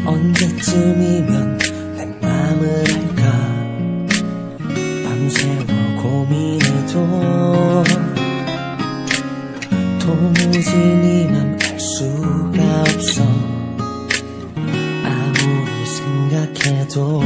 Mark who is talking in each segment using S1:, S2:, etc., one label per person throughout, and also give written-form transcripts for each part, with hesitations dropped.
S1: 언제쯤이면 내 맘을 알까 밤새워 고민해도 도무지 네 맘 알 수가 없어 아무리 생각해도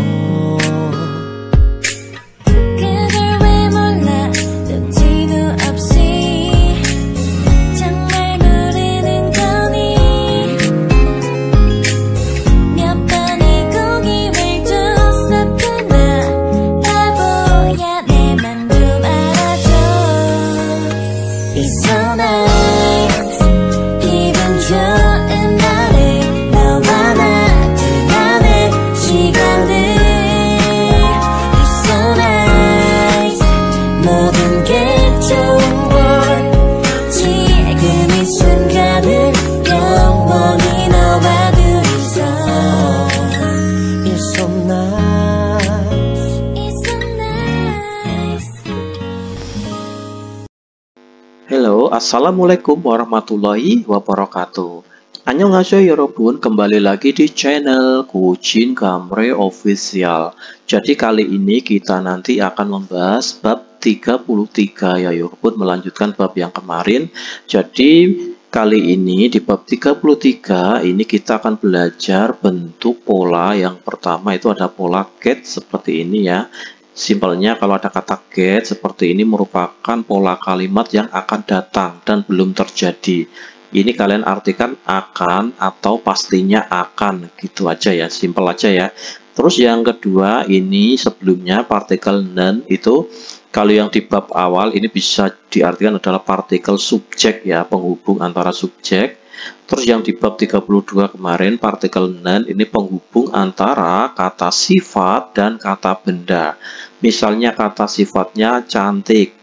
S2: Halo, assalamualaikum warahmatullahi wabarakatuh. Annyeonghaseyo 여러분, kembali lagi di channel Kujin Gamre Official. Jadi kali ini kita nanti akan membahas bab 33 ya Yorobun, melanjutkan bab yang kemarin. Jadi kali ini di bab 33 ini kita akan belajar bentuk pola. Yang pertama itu ada pola get seperti ini ya. Simpelnya kalau ada kata get seperti ini merupakan pola kalimat yang akan datang dan belum terjadi. Ini kalian artikan akan atau pastinya akan, gitu aja ya, simpel aja ya. Terus yang kedua ini sebelumnya partikel non itu kalau yang di bab awal ini bisa diartikan adalah partikel subjek ya, penghubung antara subjek. Terus yang di bab 32 kemarin partikel non ini penghubung antara kata sifat dan kata benda. Misalnya kata sifatnya cantik,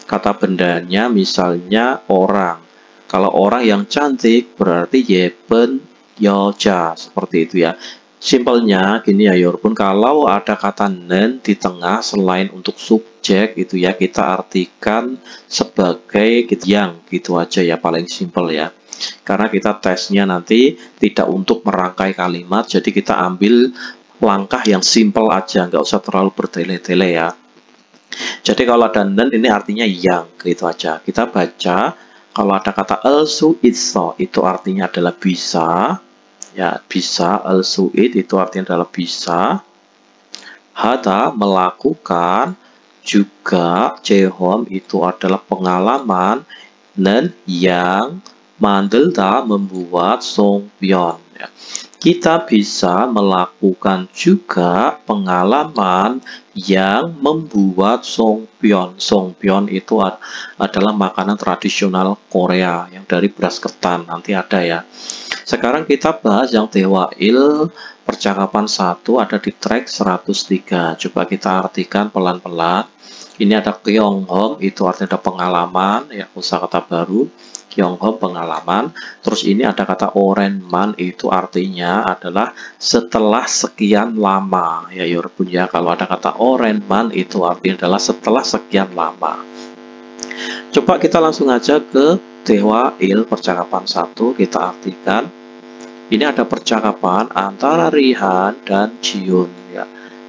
S2: kata bendanya misalnya orang. Kalau orang yang cantik berarti 예쁜 여자, seperti itu ya. Simpelnya gini ya Yorobun, kalau ada kata nen di tengah selain untuk subjek itu ya kita artikan sebagai yang, gitu aja ya, paling simpel ya. Karena kita tesnya nanti tidak untuk merangkai kalimat, jadi kita ambil langkah yang simpel aja, nggak usah terlalu bertele-tele ya. Jadi kalau ada nen ini artinya yang, gitu aja. Kita baca, kalau ada kata also itso itu artinya adalah bisa, ya bisa. Also itu artinya adalah bisa. Hada melakukan, juga jehom itu adalah pengalaman, nen yang 만들다 membuat songpyeon ya. Kita bisa melakukan juga pengalaman yang membuat songpyeon. Songpyeon itu adalah makanan tradisional Korea yang dari beras ketan, nanti ada ya. Sekarang kita bahas yang Dewail percakapan 1 ada di track 103. Coba kita artikan pelan-pelan. Ini ada Kyonghom itu artinya ada pengalaman ya, kosakata baru. Kyonghom pengalaman. Terus ini ada kata orenman itu artinya adalah setelah sekian lama ya Yorobun ya. Kalau ada kata orenman itu artinya adalah setelah sekian lama. Coba kita langsung aja ke Dewail percakapan 1, kita artikan. Ini ada percakapan antara Rihan dan Jiun ya.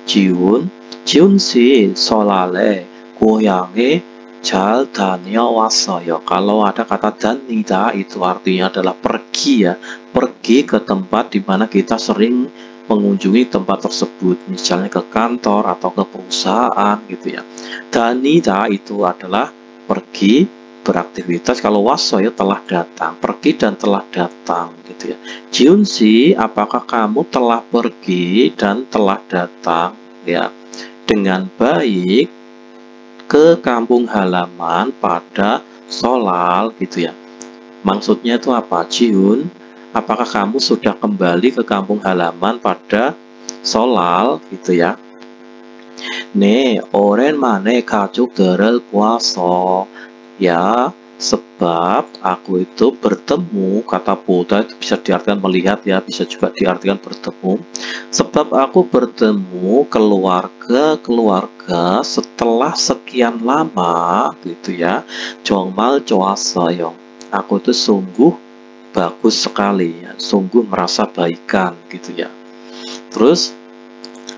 S2: Jiun si solale 고향에 잘 다녀왔어요. Kalau ada kata danida itu artinya adalah pergi ya, pergi ke tempat di mana kita sering mengunjungi tempat tersebut, misalnya ke kantor atau ke perusahaan gitu ya. Danida itu adalah pergi beraktivitas. Kalau wasoyo telah datang, pergi dan telah datang gitu ya. Jiunsi, apakah kamu telah pergi dan telah datang ya dengan baik ke kampung halaman pada Solal gitu ya. Maksudnya itu apa? Jiun, apakah kamu sudah kembali ke kampung halaman pada Solal gitu ya. 네, 오랜만에 가족들을 보아서 ya, sebab aku itu bertemu, kata boda itu bisa diartikan melihat ya, bisa juga diartikan bertemu. Sebab aku bertemu keluarga setelah sekian lama gitu ya. 정말 좋았어요. Aku itu sungguh bagus sekali ya, sungguh merasa baikan gitu ya. Terus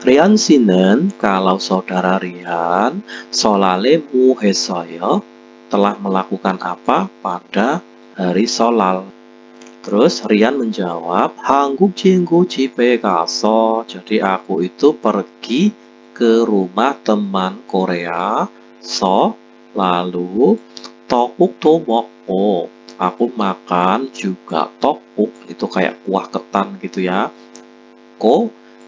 S2: Rian Sinen, kalau saudara Rian, solale muhesoyo, telah melakukan apa pada hari solal? Terus Rian menjawab, Hangguk jinggu jipe kaso. Jadi aku itu pergi ke rumah teman Korea, lalu tokuk to moko. Aku makan juga tokuk, itu kayak kuah ketan gitu ya.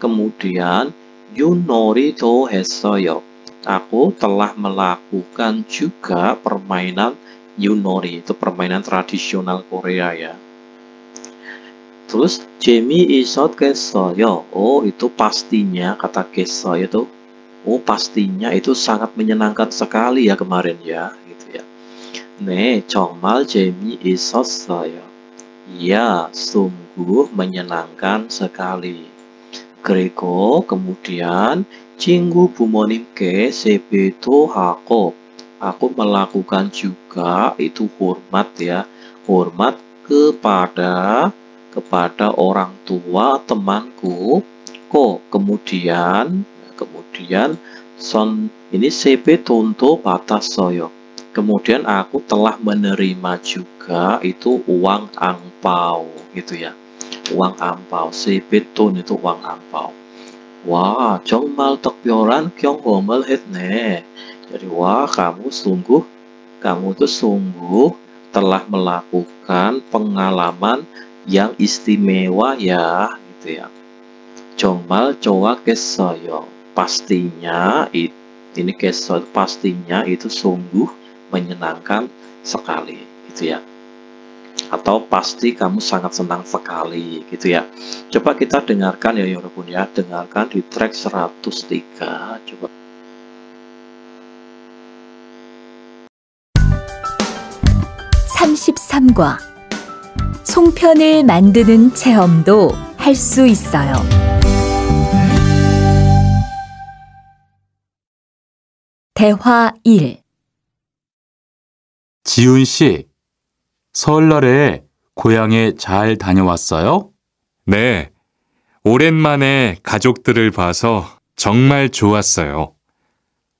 S2: Kemudian yunori to hesoyo. Aku telah melakukan juga permainan yunori, itu permainan tradisional Korea ya. Terus Jamie isot kesoyo. Oh, itu pastinya kata kesoyo itu. Oh, pastinya itu sangat menyenangkan sekali ya kemarin ya, gitu ya. 네, 정말 재미있었어요. Ya, sungguh menyenangkan sekali. 그리고 kemudian 친구 부모님께 세배도 하고, aku melakukan juga itu hormat ya, hormat kepada orang tua temanku. Kemudian ini sepe tonto 받았어요. Kemudian aku telah menerima juga itu uang angpau gitu ya. Uang angpau, sebeton itu uang angpau. Wah, 정말 특별한 경험을 했네. Jadi wah, kamu tuh sungguh telah melakukan pengalaman yang istimewa ya, gitu ya. 정말 좋았겠어요. Pastinya ini pastinya itu sungguh menyenangkan sekali gitu ya, atau pasti kamu sangat senang sekali gitu ya. Coba kita dengarkan ya Yorobun ya, dengarkan di track 103. coba
S3: 33과 송편을 만드는 체험도 할 수 있어요. 대화 1.
S4: 지훈 씨, 설날에 고향에 잘 다녀왔어요?
S5: 네, 오랜만에 가족들을 봐서 정말 좋았어요.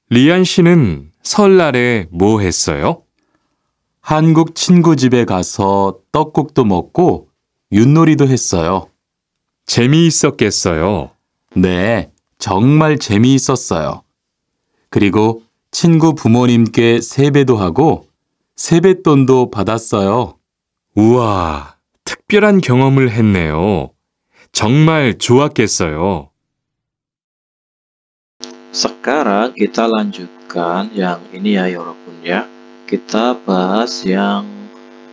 S5: 리안 씨는 설날에 뭐 했어요?
S4: 한국 친구 집에 가서 떡국도 먹고 윷놀이도 했어요.
S5: 재미있었겠어요.
S4: 네, 정말 재미있었어요. 그리고 친구 부모님께 세배도 하고 세뱃돈도 받았어요.
S5: 우와, 특별한 경험을 했네요. 정말 좋았겠어요.
S2: Sekarang kita lanjutkan yang ini ya Yorobun ya. Kita bahas yang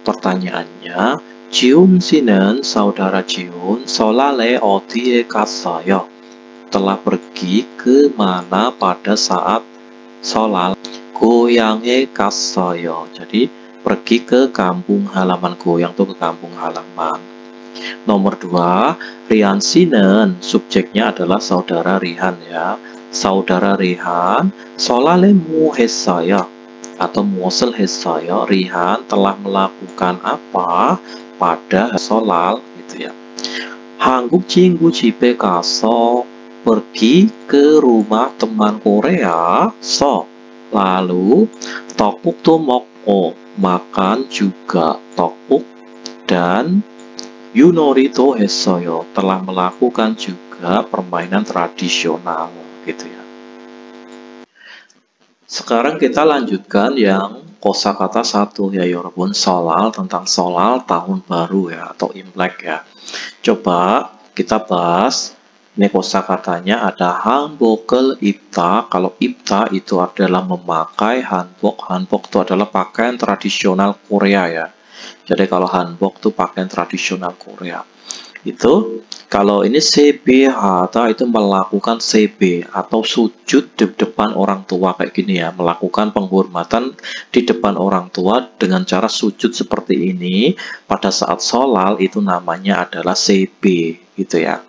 S2: pertanyaannya. Jiun 씨는 saudara Jiun solale 어디에 갔어요? Telah pergi ke mana pada saat solal? 고향에 갔어요. Jadi pergi ke kampung halaman. 고향 itu ke kampung halaman. Nomor 2, Rian 씨는 subjeknya adalah saudara Rihan ya. Saudara Rihan solale 뭐 했어요? Atau 무엇을 했어요? Rihan telah melakukan apa pada solal gitu ya. 한국 친구 집에 가서 pergi ke rumah teman Korea. Lalu tteokbok도 먹고 makan juga tteokbok, dan yunori도 했어요, telah melakukan juga permainan tradisional gitu ya. Sekarang kita lanjutkan yang kosakata 1 ya Yorobun, solal, tentang solal tahun baru ya atau Imlek ya. Coba kita bahas. Ini kosakatanya ada hanbok을 입다. Kalau 입다 itu adalah memakai hanbok. Hanbok itu adalah pakaian tradisional Korea ya. Jadi kalau hanbok itu pakaian tradisional Korea. Itu kalau ini sebehata itu melakukan sebe atau sujud di depan orang tua kayak gini ya, melakukan penghormatan di depan orang tua dengan cara sujud seperti ini pada saat solal, itu namanya adalah sebe gitu ya.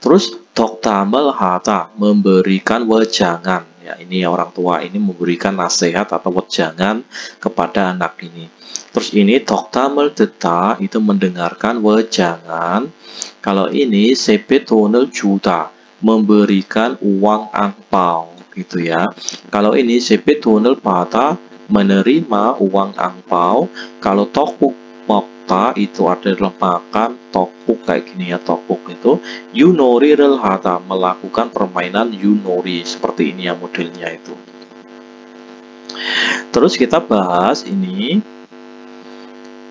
S2: Terus doktamel hata, memberikan wejangan Ya, ini orang tua ini memberikan nasihat atau wejangan kepada anak ini. Terus ini doktam을 듣다 itu mendengarkan wejangan. Kalau ini 세뱃돈을 주다 memberikan uang angpau gitu ya. Kalau ini 세뱃돈을 받아 menerima uang angpau. Kalau tokpuk 먹다 itu adalah makan, tokpuk kayak gini ya, tokpuk itu yuno리를 하다 melakukan permainan yunori seperti ini ya modelnya itu. Terus kita bahas ini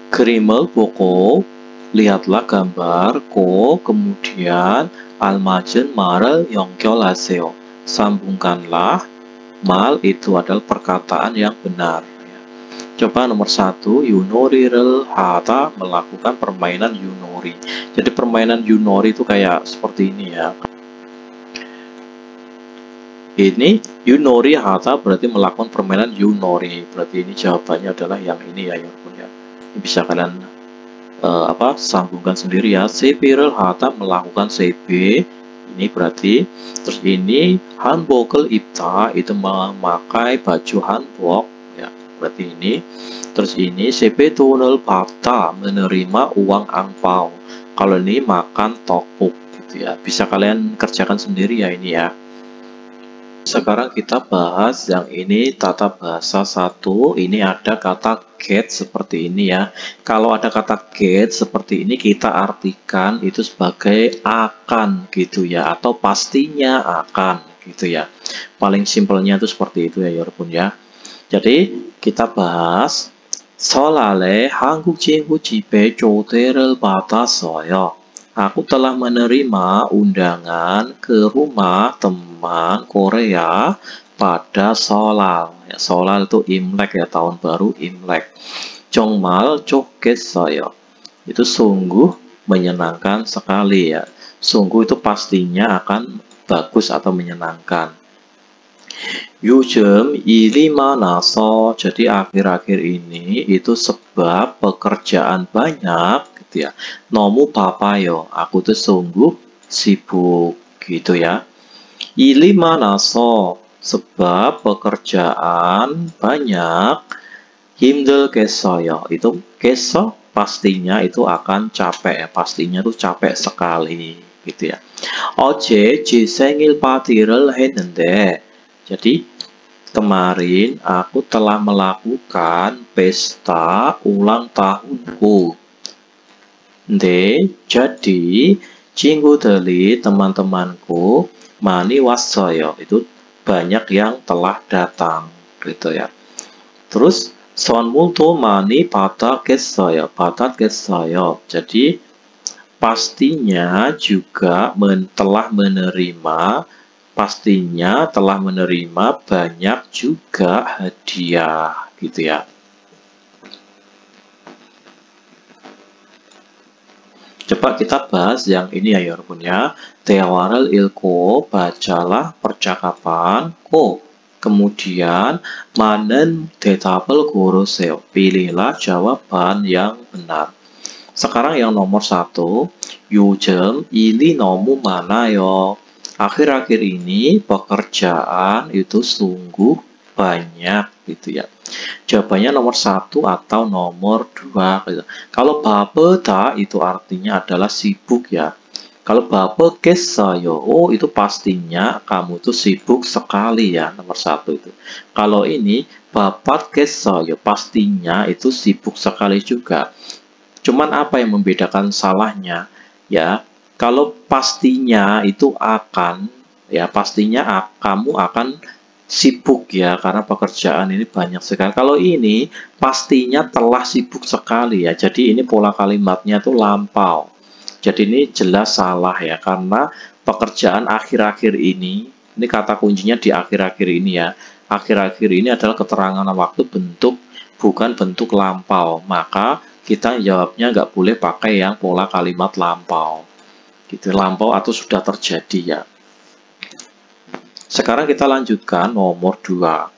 S2: 그림을 보고 lihatlah gambar kemudian 알맞은 말을 연결하세요. Sambungkanlah. Mal itu adalah perkataan yang benar. Coba nomor 1, 유놀이를 하다 melakukan permainan yunori. Jadi permainan yunori itu kayak seperti ini ya. Ini yunori hata berarti melakukan permainan yunori. Berarti ini jawabannya adalah yang ini ya, ya. Ini bisa kalian sambungkan sendiri ya. CB를 hata melakukan CB. Ini berarti terus ini hanbok을 입다 itu memakai baju hanbok ya. Berarti ini terus ini 세뱃돈을 받다 menerima uang angpau. Kalau ini makan tokpuk gitu ya. Bisa kalian kerjakan sendiri ya ini ya. Sekarang kita bahas yang ini tata bahasa 1. Ini ada kata get seperti ini ya. Kalau ada kata get seperti ini kita artikan itu sebagai akan gitu ya, atau pastinya akan gitu ya. Paling simpelnya itu seperti itu ya 여러분 ya. Jadi kita bahas 설날에 한국 친구 집에 초대를 받았어요. Aku telah menerima undangan ke rumah teman Korea pada Solal. Ya, Solal itu Imlek ya, tahun baru Imlek. 정말 좋겠어요. Itu sungguh menyenangkan sekali ya. Sungguh itu pastinya akan bagus atau menyenangkan. 요즘 일이 많아서 jadi akhir-akhir ini itu sebab pekerjaan banyak. Ya. 너무 바빠요. Aku tuh sungguh sibuk gitu ya. 일이 많아서 sebab pekerjaan banyak. 힘들겠어요. Itu 겠어 pastinya itu akan capek ya. Pastinya tuh capek sekali gitu ya. 어제 제 생일 파티를 했는데 jadi kemarin aku telah melakukan pesta ulang tahunku. Jadi 친구들이 teman-temanku 많이 왔어요. Itu banyak yang telah datang gitu ya. Terus 선물도 많이 받았겠어요. Jadi pastinya juga telah menerima banyak juga hadiah gitu ya. Coba kita bahas yang ini ya 여러분 ya. 대화를 읽고 bacalah percakapan. Kemudian 많은 대답을 고르세요. Pilihlah jawaban yang benar. Sekarang yang nomor 1. 요즘 일이 너무 많아요. Akhir-akhir ini pekerjaan itu sungguh banyak gitu ya. Jawabannya nomor 1 atau nomor 2 gitu. Kalau 바쁘다 itu artinya adalah sibuk ya. Kalau 바쁘겠어요, itu pastinya kamu tuh sibuk sekali ya, nomor 1 itu. Kalau ini 바빴겠어요, pastinya itu sibuk sekali juga. Cuman apa yang membedakan salahnya ya? Kalau pastinya itu akan ya, pastinya kamu akan sibuk ya, karena pekerjaan ini banyak sekali. Kalau ini pastinya telah sibuk sekali ya. Jadi ini pola kalimatnya tuh lampau. Jadi ini jelas salah ya, karena pekerjaan akhir-akhir ini kata kuncinya di akhir-akhir ini ya. Akhir-akhir ini adalah keterangan waktu bukan bentuk lampau. Maka kita jawabnya nggak boleh pakai yang pola kalimat lampau. Gitu, lampau atau sudah terjadi ya. Sekarang kita lanjutkan nomor 2.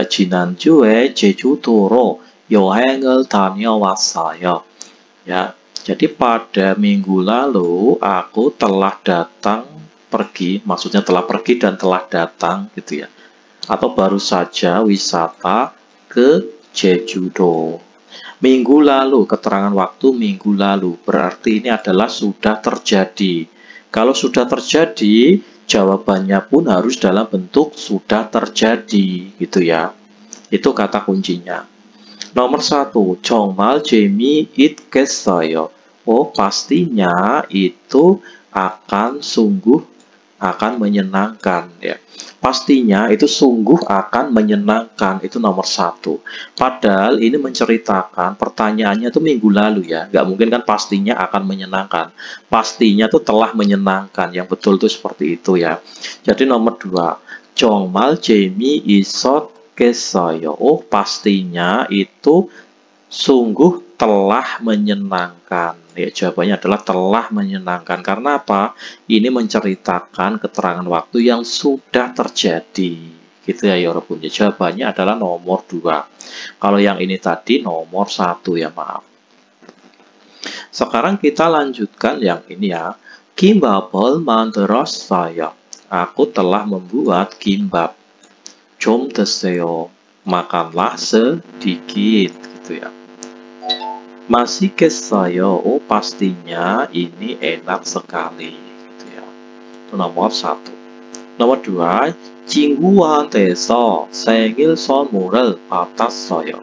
S2: 지난주에 제주도로 여행을 다녀왔어요. Ya, jadi pada minggu lalu aku telah datang pergi, maksudnya telah pergi dan telah datang gitu ya. Atau baru saja wisata ke Jeju-do. Minggu lalu, keterangan waktu minggu lalu, berarti ini adalah sudah terjadi. Kalau sudah terjadi, jawabannya pun harus dalam bentuk sudah terjadi gitu ya. Itu kata kuncinya. Nomor 1, 정말 재미있겠어요. Oh, pastinya itu akan menyenangkan ya. Pastinya itu sungguh akan menyenangkan, itu nomor 1. Padahal ini menceritakan pertanyaannya itu minggu lalu ya. Nggak mungkin kan pastinya akan menyenangkan. Pastinya itu telah menyenangkan. Yang betul itu seperti itu ya. Jadi nomor 2, 정말 재미있었겠어요. Oh, pastinya itu sungguh telah menyenangkan. Ya, jawabannya adalah telah menyenangkan. Karena apa? Ini menceritakan keterangan waktu yang sudah terjadi. Gitu ya, Yorobun. Ya, jawabannya adalah nomor 2. Kalau yang ini tadi nomor 1 ya, maaf. Sekarang kita lanjutkan yang ini ya. Kimbap을 만들었어요. Aku telah membuat kimbap. 좀 드세요. Makanlah sedikit. Gitu ya. 맛있겠어요. Oh, pastinya ini enak sekali gitu ya. Itu nomor 1. Nomor 2, 친구한테서 생일 선물을 받았어요.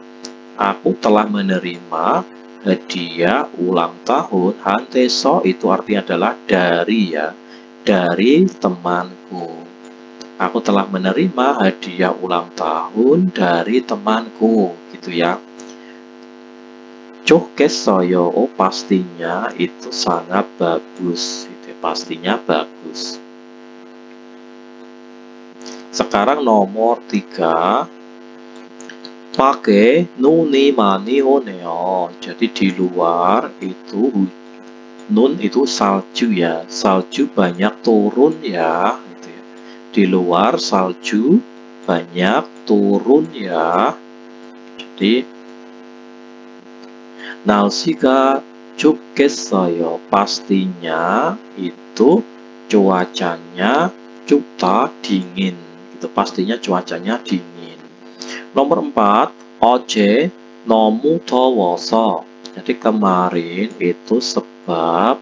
S2: Aku telah menerima hadiah ulang tahun. 한테서 itu artinya adalah dari ya, dari temanku. Aku telah menerima hadiah ulang tahun dari temanku gitu ya. 좋겠어요. Oh, pastinya itu sangat bagus. Gitu. Pastinya bagus. Sekarang nomor 3. Pakai 눈이 많이 오네요. Jadi di luar itu nun itu salju ya. Salju banyak turun ya. Gitu ya. Di luar salju banyak turun ya. Jadi 날씨가 춥겠어요. pastinya itu cuacanya 춥다, dingin. Itu pastinya cuacanya dingin. Nomor 4, 어제 너무 더워서. Jadi kemarin itu sebab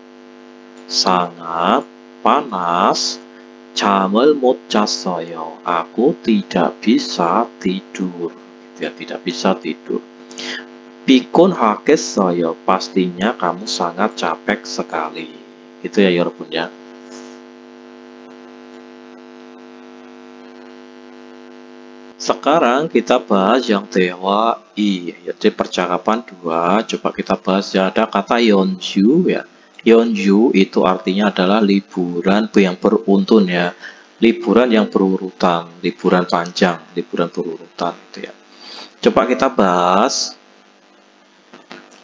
S2: sangat panas. 잠을 못 잤어요. Aku tidak bisa tidur. Ya, tidak bisa tidur. 피곤하겠어요. pastinya kamu sangat capek sekali. Itu ya, Yorobun ya. Sekarang kita bahas yang 대화 2, yaitu percakapan 2. Coba kita bahas ya. Ada kata 연휴 ya. 연휴 itu artinya adalah liburan yang beruntun ya. Liburan yang berurutan, liburan panjang, liburan berurutan itu ya. Coba kita bahas.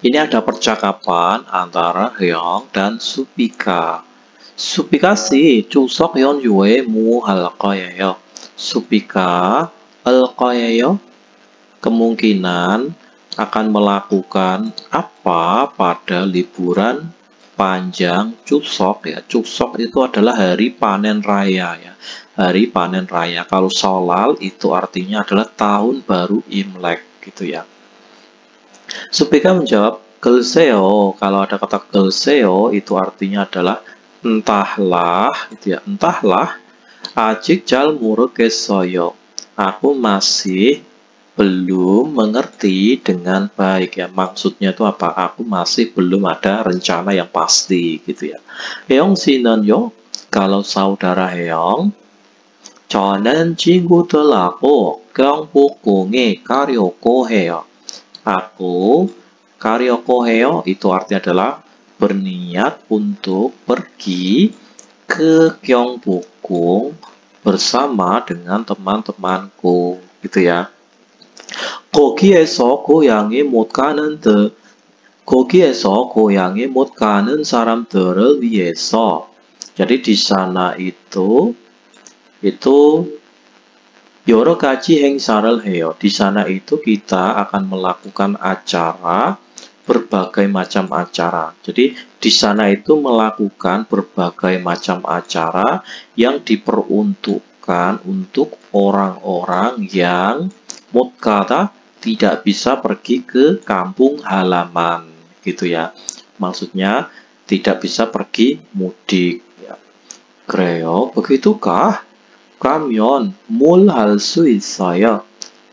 S2: Ini ada percakapan antara Hyung dan Supika. Supika 씨, 추석 연휴에 뭐 할 거예요? Supika, 할 거예요? Kemungkinan akan melakukan apa pada liburan panjang Chuseok ya. Chuseok itu adalah hari panen raya ya. Hari panen raya. Kalau Solal itu artinya adalah tahun baru Imlek gitu ya. Supika menjawab, 글쎄요. Kalau ada kata 글쎄요 itu artinya adalah entahlah, gitu ya. Entahlah. 아직 잘 모르겠어요. Aku masih belum mengerti dengan baik ya. Maksudnya itu apa? Aku masih belum ada rencana yang pasti gitu ya. 혜영 씨는요? Kalau saudara Hyung, 저는 친구들하고 경복궁에 가려고 해요. Aku 가려고 해요 itu artinya adalah berniat untuk pergi ke Gyeongbokgung bersama dengan teman-temanku gitu ya. 거기에서 고향에 못 가는 사람들을 위해서. Jadi di sana itu 여러 가지 행사를 해요. Di sana itu kita akan melakukan acara berbagai macam acara. Jadi di sana itu melakukan berbagai macam acara yang diperuntukkan untuk orang-orang yang motkata tidak bisa pergi ke kampung halaman, gitu ya. Maksudnya tidak bisa pergi mudik. Ya. 그래요. begitukah? 그러면 뭘 할 수 있어요?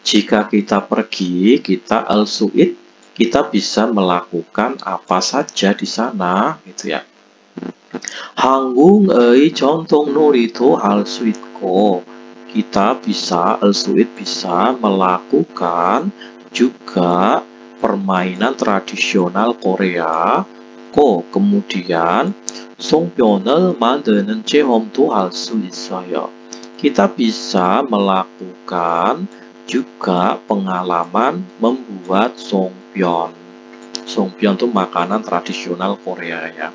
S2: Jika kita pergi, kita al-su'id, kita bisa melakukan apa saja di sana, gitu ya. 한국의 전통 놀이도 할 수 있고, kita bisa al-su'id bisa melakukan juga permainan tradisional Korea. kemudian 송편을 만드는 체험도 할 수 있어요. Kita bisa melakukan juga pengalaman membuat songpyeon. Songpyeon itu makanan tradisional Korea ya.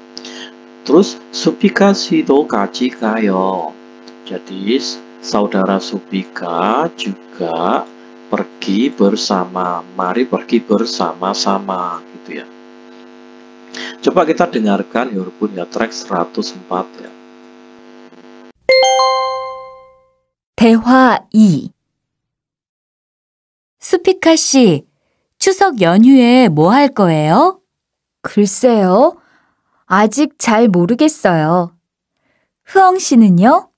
S2: Terus Supika sido 같이 가요. Jadi saudara Supika juga pergi bersama. Mari pergi bersama-sama gitu ya. Coba kita dengarkan 여러분 ya track 104 ya.
S3: 대화 2. 수피카 씨, 추석 연휴에 뭐 할 거예요? 글쎄요. 아직 잘 모르겠어요. 흐엉 씨는요?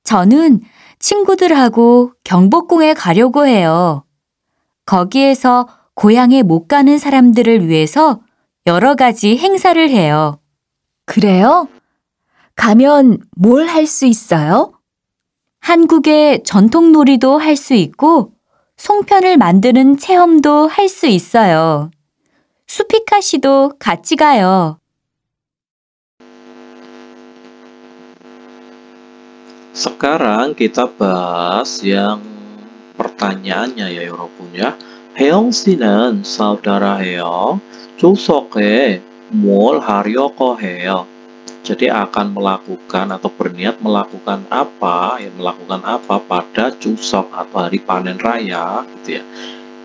S3: 저는 친구들하고 경복궁에 가려고 해요. 거기에서 고향에 못 가는 사람들을 위해서 여러 가지 행사를 해요. 그래요? 가면 뭘 할 수 있어요? 한국의 전통놀이도 할 수 있고 송편을 만드는 체험도 할 수 있어요. 수피카 씨도 같이 가요.
S2: Sekarang kita bahas yang pertanyaannya ya 여러분 ya. 혜영 씨는 saudara 혜영 추석에 뭘 하려고 해요? Jadi akan melakukan atau berniat melakukan apa, ya melakukan apa pada Chuseok atau hari panen raya, gitu ya.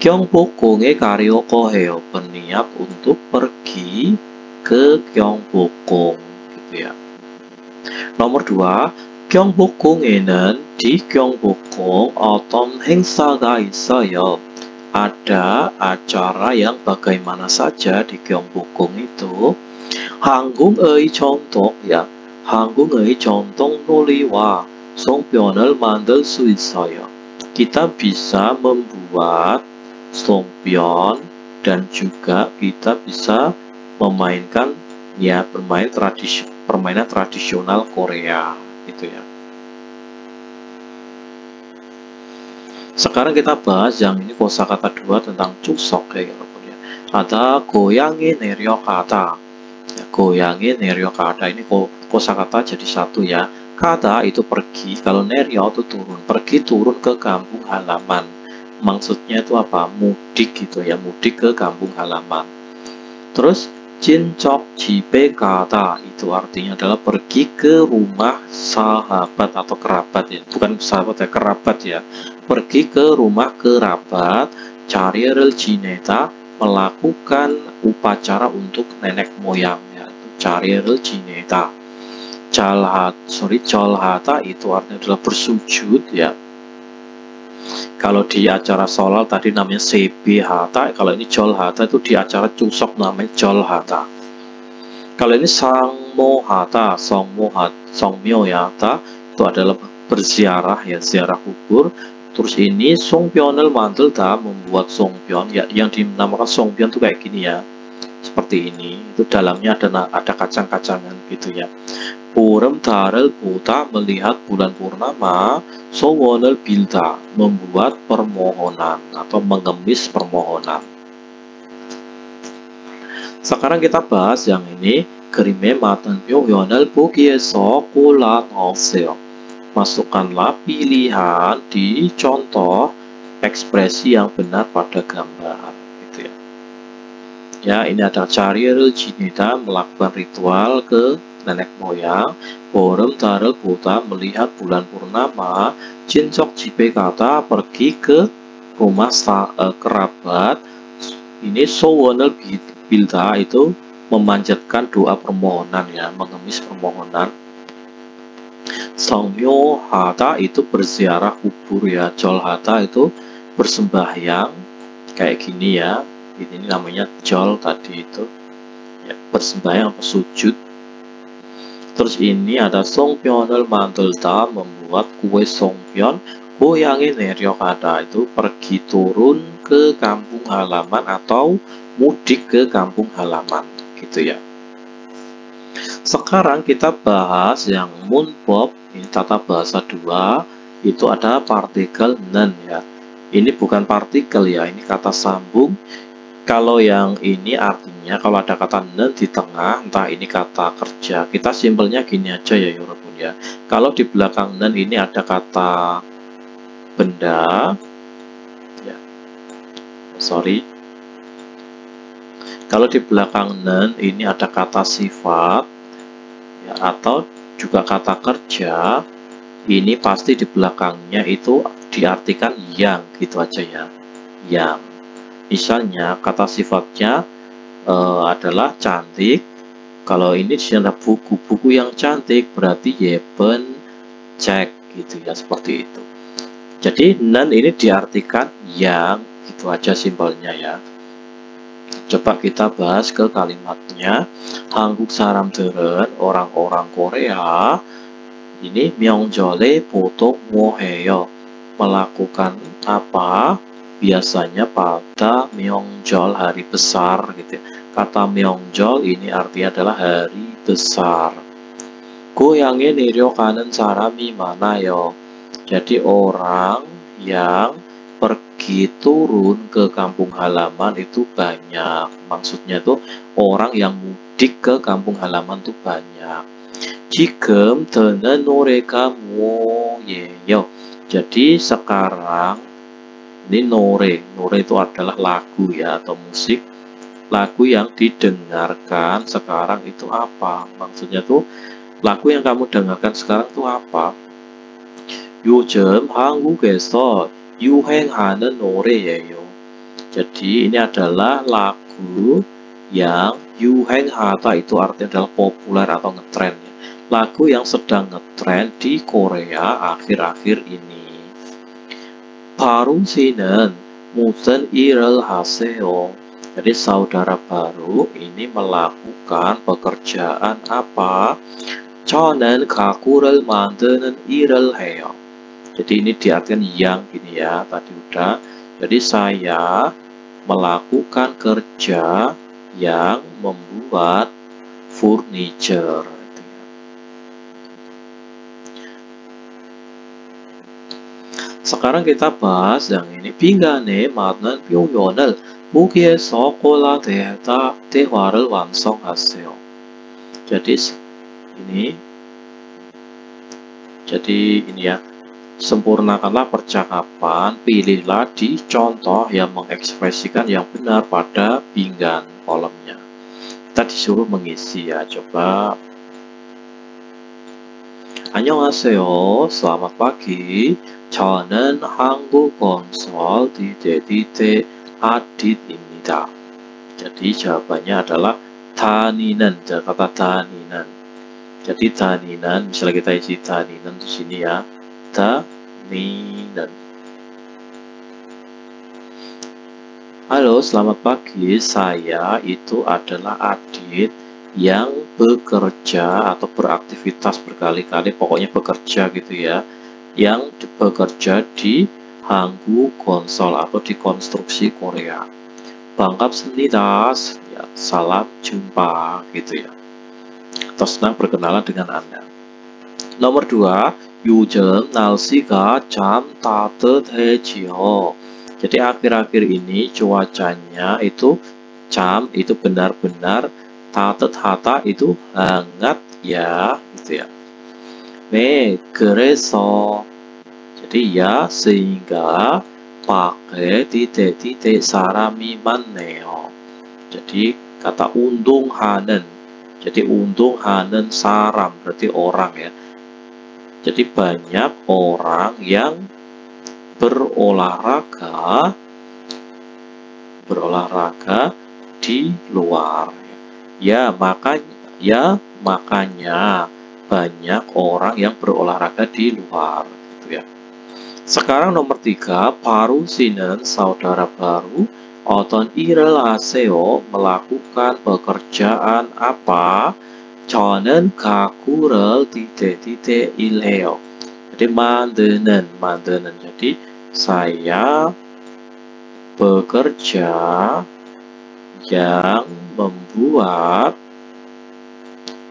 S2: 경복궁에 가려고 해요. berniat untuk pergi ke 경복궁, gitu ya. Nomor 2, 경복궁에는 di 경복궁 어떤 행사가 있어요. Ada acara yang bagaimana saja di 경복궁 itu. 한국의 전통, ya, 한국의 전통 놀이와 송편을 만들 수 있어요. Kita bisa membuat songpyeon dan juga kita bisa memainkan ya permainan tradisional Korea, gitu ya. Sekarang kita bahas yang ini kosakata 2 tentang Chuseok ya 여러분 ya. Ada 고양이 내려가다. Ya, 고양이 내려가다 ini kosakata jadi satu ya. Kada itu pergi, kalau neryo itu turun. Pergi turun ke kampung halaman. Maksudnya itu apa? Mudik gitu ya, mudik ke kampung halaman. Terus 친척 집에 가다 itu artinya adalah pergi ke rumah sahabat atau kerabat ya. Bukan sahabat ya, kerabat ya. Pergi ke rumah kerabat, 자리를 지내다, melakukan upacara untuk nenek moyang ya. 자리를 지내다. 절하다 itu artinya adalah bersujud ya. Kalau di acara sholat tadi namanya sebihata, kalau ini jolhata itu di acara Chuseok namanya jolhata. Kalau ini sangmohata, songmyoyata itu adalah berziarah ya, ziarah kubur. Terus ini songpyeon을 만들다, membuat songpyeon ya, yang dinamakan songpyeon itu kayak gini ya, seperti ini. Itu dalamnya ada kacang-kacangan gitu ya. 보름달을 보다, melihat bulan purnama. 소원을 빌다, membuat permohonan atau mengemis permohonan. Sekarang kita bahas yang ini. 그림에 맞는 표현을 보기에서 골라 넣으세요. Masukkanlah pilihan di contoh ekspresi yang benar pada gambar, gitu ya. Ya, ini ada 자리를 지내다, melakukan ritual ke nenek moyang. 보름달을 보다, melihat bulan purnama. 친척 집에 가다, pergi ke rumah kerabat. Ini 소원을 bilda itu memanjatkan doa permohonan ya, mengemis permohonan. Songmyo hata itu berziarah kubur ya, jol hata itu bersembahyang kayak gini ya. Ini namanya jol tadi itu ya, bersembahyang atau sujud. Terus ini ada songpyeon을 만들다, membuat kue songpyeon. Goyangin neryokada itu pergi turun ke kampung halaman atau mudik ke kampung halaman gitu ya. Sekarang kita bahas yang munbop, ini tata bahasa 2, itu ada partikel nen ya. Ini bukan partikel ya, ini kata sambung. Kalau yang ini artinya kalau ada kata nen di tengah, entah ini kata kerja, kita simpelnya gini aja ya Yorobun ya. Kalau di belakang nen ini ada kata benda ya, sorry, kalau di belakang nen ini ada kata sifat ya, atau juga kata kerja, ini pasti di belakangnya itu diartikan yang gitu aja ya, yang. Misalnya kata sifatnya adalah cantik, kalau ini ada buku-buku yang cantik berarti yepen cek gitu ya, seperti itu. Jadi nen ini diartikan yang, gitu aja simpelnya ya. Coba kita bahas ke kalimatnya. Hanguk saram들은, orang-orang Korea ini 명절에 보통 뭐 해요? Melakukan apa? Biasanya pada 명절, hari besar gitu ya. Kata 명절 ini artinya adalah hari besar. 고향에 내려가는 사람이 많아요. Jadi orang yang pergi turun ke kampung halaman itu banyak. Maksudnya tuh orang yang mudik ke kampung halaman itu banyak. 지금 듣는 노래가 뭐예요? Jadi sekarang ini nore itu adalah lagu ya, atau musik. Lagu yang didengarkan sekarang itu apa? Maksudnya tuh lagu yang kamu dengarkan sekarang itu apa? 요즘 한국에서 유행하는 노래예요. Jadi ini adalah lagu yang 유행하다, itu artinya adalah populer atau ngetren. Lagu yang sedang ngetren di Korea akhir-akhir ini. 바로 씨는 무슨 일을 하세요? Jadi saudara baru ini melakukan pekerjaan apa? 저는 가구를 만드는 일을 해요. Jadi ini diartikan yang gini ya, tadi udah. Jadi saya melakukan kerja yang membuat furniture. Sekarang kita bahas yang ini. 빙간에 맞는 표현을 보기에서 골라내다 대화를 완성하세요. Jadi ini ya. Sempurnakanlah percakapan, pilihlah di contoh yang mengekspresikan yang benar pada pinggan kolomnya. Kita disuruh mengisi ya, coba. 안녕하세요, selamat pagi. 저는 한국건설 디데디데 아딧입니다. Jadi jawabannya adalah 다니는, kata 다니는. Jadi 다니는, misalnya kita isi 다니는 di sini ya. 다니는. Halo, selamat pagi. Saya itu adalah Adit yang bekerja atau beraktivitas berkali-kali, pokoknya bekerja gitu ya. Yang bekerja di 한국건설 atau di konstruksi Korea. 반갑습니다. Ya, salam jumpa gitu ya. Atau senang berkenalan dengan Anda. Nomor 2. 요즘 날씨가 참 따뜻해지요. Jadi akhir-akhir ini cuacanya itu 참 itu benar-benar, 따뜻하다 itu hangat ya, gitu ya. 네, 그래서 jadi ya sehingga 밖에 디데디데 사람이 많네요. Jadi kata 운동하는, jadi 운동하는 사람 berarti orang ya. Jadi banyak orang yang berolahraga di luar. Ya makanya banyak orang yang berolahraga di luar, gitu ya. Sekarang nomor 3, 바루시는 saudara baru 어떤 일을 하세요? melakukan pekerjaan apa? 저는 가구를 titik-titik 일해요. Jadi 만드는. Jadi saya bekerja yang membuat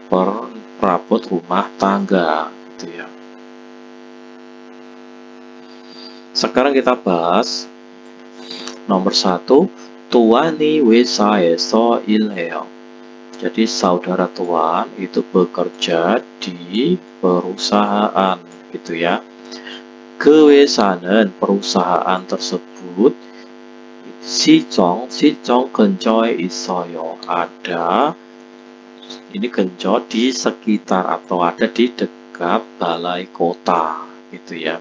S2: perabot rumah tangga, gitu ya. Sekarang kita bahas nomor 1, tuani 회사에서 일해요. Jadi saudara tuan itu bekerja di perusahaan, gitu ya. 그 회사는 perusahaan tersebut 시청 근처에 있어요. Ada, ini 근처 di sekitar atau ada di dekat balai kota, gitu ya.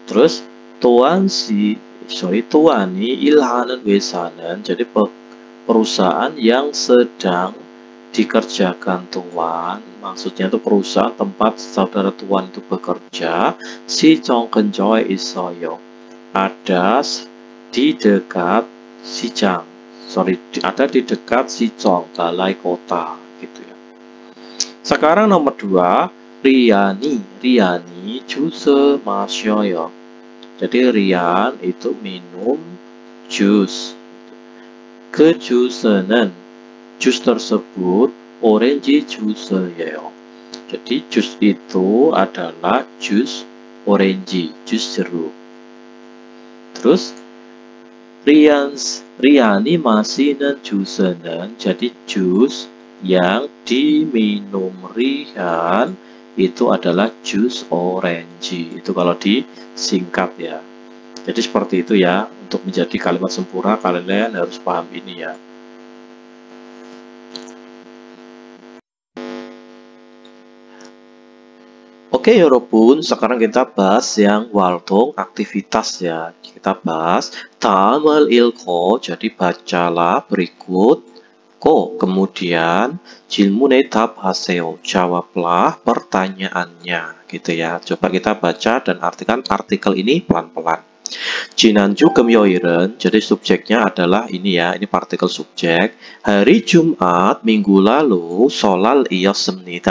S2: Terus tuani 일하는 회사는, jadi perusahaan yang sedang dikerjakan tuan, maksudnya itu perusahaan tempat saudara tuan itu bekerja. 시청 근처에 있어요. Ada di dekat 시장. Ada di dekat 시청, balai kota, gitu ya. Sekarang nomor 2, Riani jus 마셔요. Jadi Rian itu minum jus. 그 주스는, jus tersebut orange juice예요. Jadi jus itu adalah jus orange, jus jeruk. Terus Riani 마시는 juice는, jadi jus yang diminum Rian itu adalah jus orange. Itu kalau disingkat ya. Jadi seperti itu ya. Untuk menjadi kalimat sempurna kalian harus paham ini ya. Oke, 여러분, sekarang kita bahas yang 활동, aktivitas ya. Kita bahas 다음을 읽고, jadi bacalah berikut. Kemudian 질문에 답하세요. Jawablah pertanyaannya, gitu ya. Coba kita baca dan artikan artikel ini pelan-pelan. 지난주 금요일은, jadi subjeknya adalah ini ya, ini partikel subjek. Hari Jumat minggu lalu 설날이었습니다.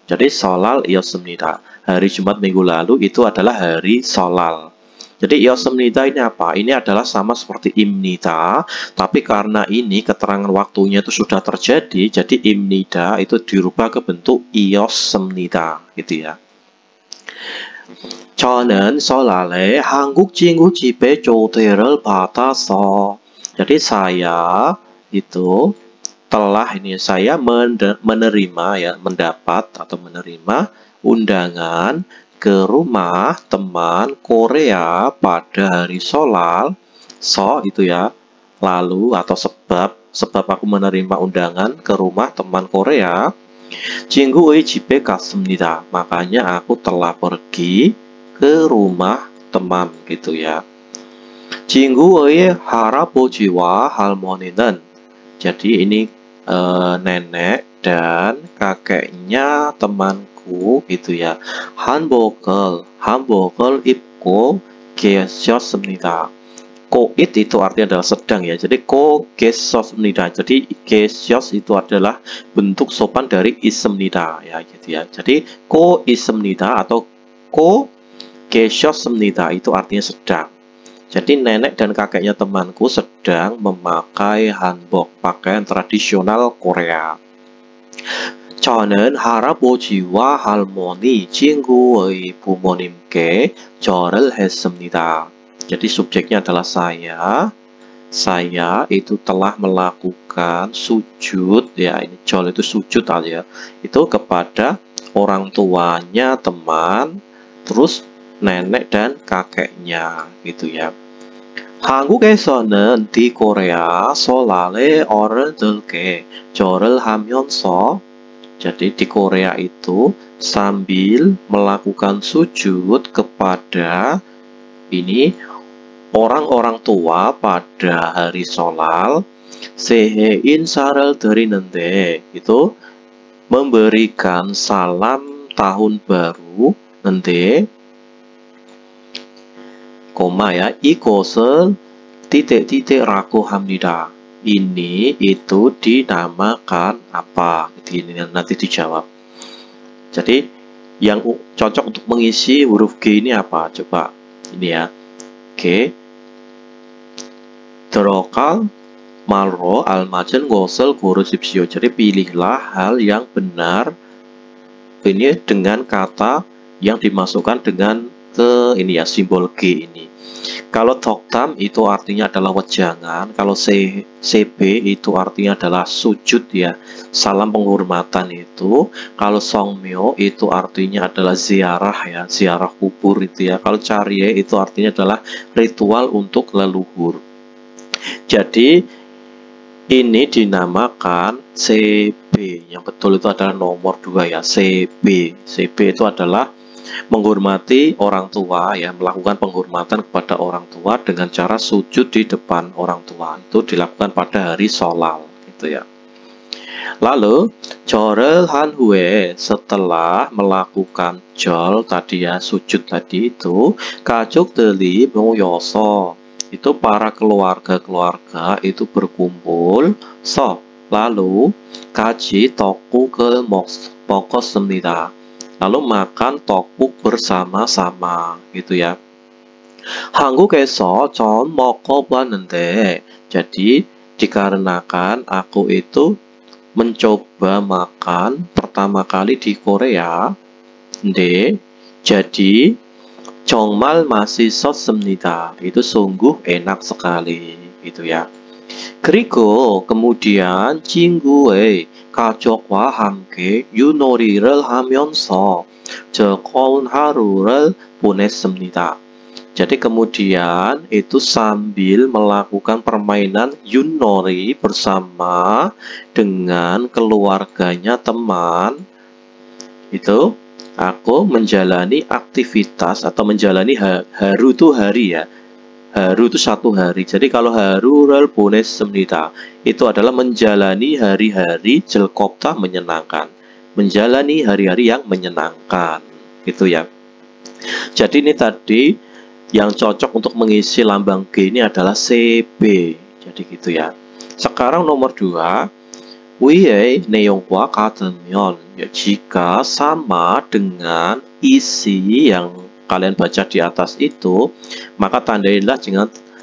S2: Jadi 설날이었습니다. Hari Jumat minggu lalu itu adalah hari 설날. Jadi 이었습니다 ini apa? Ini adalah sama seperti imnida, tapi karena ini keterangan waktunya itu sudah terjadi, jadi imnida itu dirubah ke bentuk 이었습니다, gitu ya. 저는 설날에 한국 친구 집에 초대를 받아서, jadi saya itu telah ini saya menerima ya, mendapat atau menerima undangan ke rumah teman Korea pada hari Solal. Itu ya, lalu atau sebab aku menerima undangan ke rumah teman Korea. 친구의 집에 갔습니다. Makanya aku telah pergi ke rumah teman, gitu ya. 친구의 할아버지와 할머니는, jadi ini nenek dan kakeknya temanku, gitu ya. 한복을 입고 계셨습니다. Koit itu artinya adalah sedang ya. Jadi 계셨습니다. Jadi 계셨 itu adalah bentuk sopan dari 있습니다 ya, gitu ya. Jadi 있습니다 atau 계셨습니다 itu artinya sedang. Jadi nenek dan kakeknya temanku sedang memakai hanbok, pakaian tradisional Korea. 저는 할아버지와 할머니, 친구의 부모님께 절을 했습니다. Jadi subjeknya adalah saya. Saya itu telah melakukan sujud, ya ini jol itu sujud aja. Itu kepada orang tuanya teman, terus nenek dan kakeknya, gitu ya. 한국에서는 di Korea 설날에 어른들께 절을 하면서, jadi di Korea itu sambil melakukan sujud kepada ini orang-orang tua pada hari Sholal 새해 인사를 드리는데 itu memberikan salam tahun baru nanti koma ya 이곳은 titik-titik-raku 합니다. Ini itu dinamakan apa? Ini nanti dijawab. Jadi yang cocok untuk mengisi huruf G ini apa? Coba ini ya. G 들어갈 말로 알맞은 것을 고르십시오. Jadi pilihlah hal yang benar ini dengan kata yang dimasukkan dengan ke ini ya simbol G ini. Kalau toktam itu artinya adalah wejangan, kalau CB itu artinya adalah sujud ya, salam penghormatan itu. Kalau songmyo itu artinya adalah ziarah ya, ziarah kubur itu ya. Kalau carye itu artinya adalah ritual untuk leluhur. Jadi ini dinamakan CB, yang betul itu adalah nomor 2 ya, CB. CB itu adalah menghormati orang tua ya, melakukan penghormatan kepada orang tua dengan cara sujud di depan orang tua. Itu dilakukan pada hari Sholal gitu ya. Lalu 절을 한 후에 setelah melakukan jol tadi ya, sujud tadi itu 가족들이 모여서 itu para keluarga-keluarga itu berkumpul lalu 같이 떡국을 먹었습니다. Lalu makan tteokbuk bersama-sama gitu ya. 한국에서 처음 먹어봤는데, jadi dikarenakan aku itu mencoba makan pertama kali di Korea, jadi 정말 맛있었습니다. Itu sungguh enak sekali gitu ya. 그리고 kemudian 친구의 가족과 함께 윷놀이를 하면서 즐거운 하루를 보냈습니다. Jadi kemudian itu sambil melakukan permainan yunori bersama dengan keluarganya teman, itu aku menjalani aktivitas atau menjalani haru itu hari ya. Haru itu satu hari. Jadi kalau haru를 보냈습니다 itu adalah menjalani hari-hari 즐겁다 menyenangkan. Menjalani hari-hari yang menyenangkan. Gitu ya. Jadi ini tadi yang cocok untuk mengisi lambang G ini adalah CB. Jadi gitu ya. Sekarang nomor 2. 위의 내용과 같으면 ya, jika sama dengan isi yang kalian baca di atas itu, maka tandailah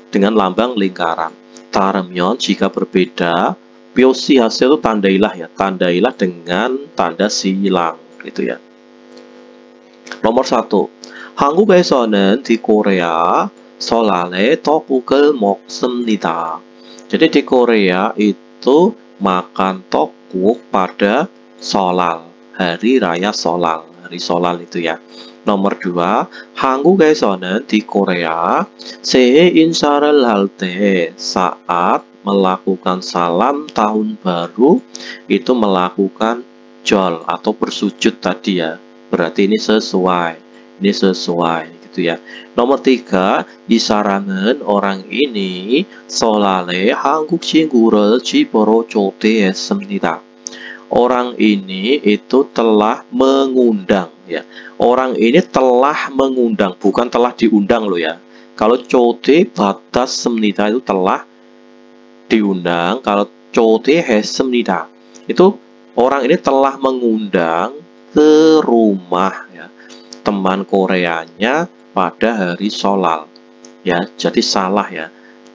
S2: dengan lambang lingkaran. 다르면 jika berbeda, 표시하세요 itu tandailah ya, tandailah dengan tanda silang gitu ya. Nomor 1. 한국에서는 di Korea 설날에 떡국을 먹습니다. Jadi di Korea itu makan tteokguk pada Sholal, hari raya Sholal, hari Sholal itu ya. Nomor 2, 한국에서는 di Korea 새해 인사를 할 때 saat melakukan salam tahun baru itu melakukan jol atau bersujud tadi ya. Berarti ini sesuai gitu ya. Nomor 3, 이 사람은 orang ini 설날에 한국 친구를 집으로 초대했습니다. Orang ini itu telah mengundang ya. Orang ini telah mengundang, bukan telah diundang loh ya. Kalau 초대받았습니다 itu telah diundang. Kalau 초대했습니다 itu orang ini telah mengundang ke rumah ya, teman Koreanya pada hari Sholal ya. Jadi salah ya.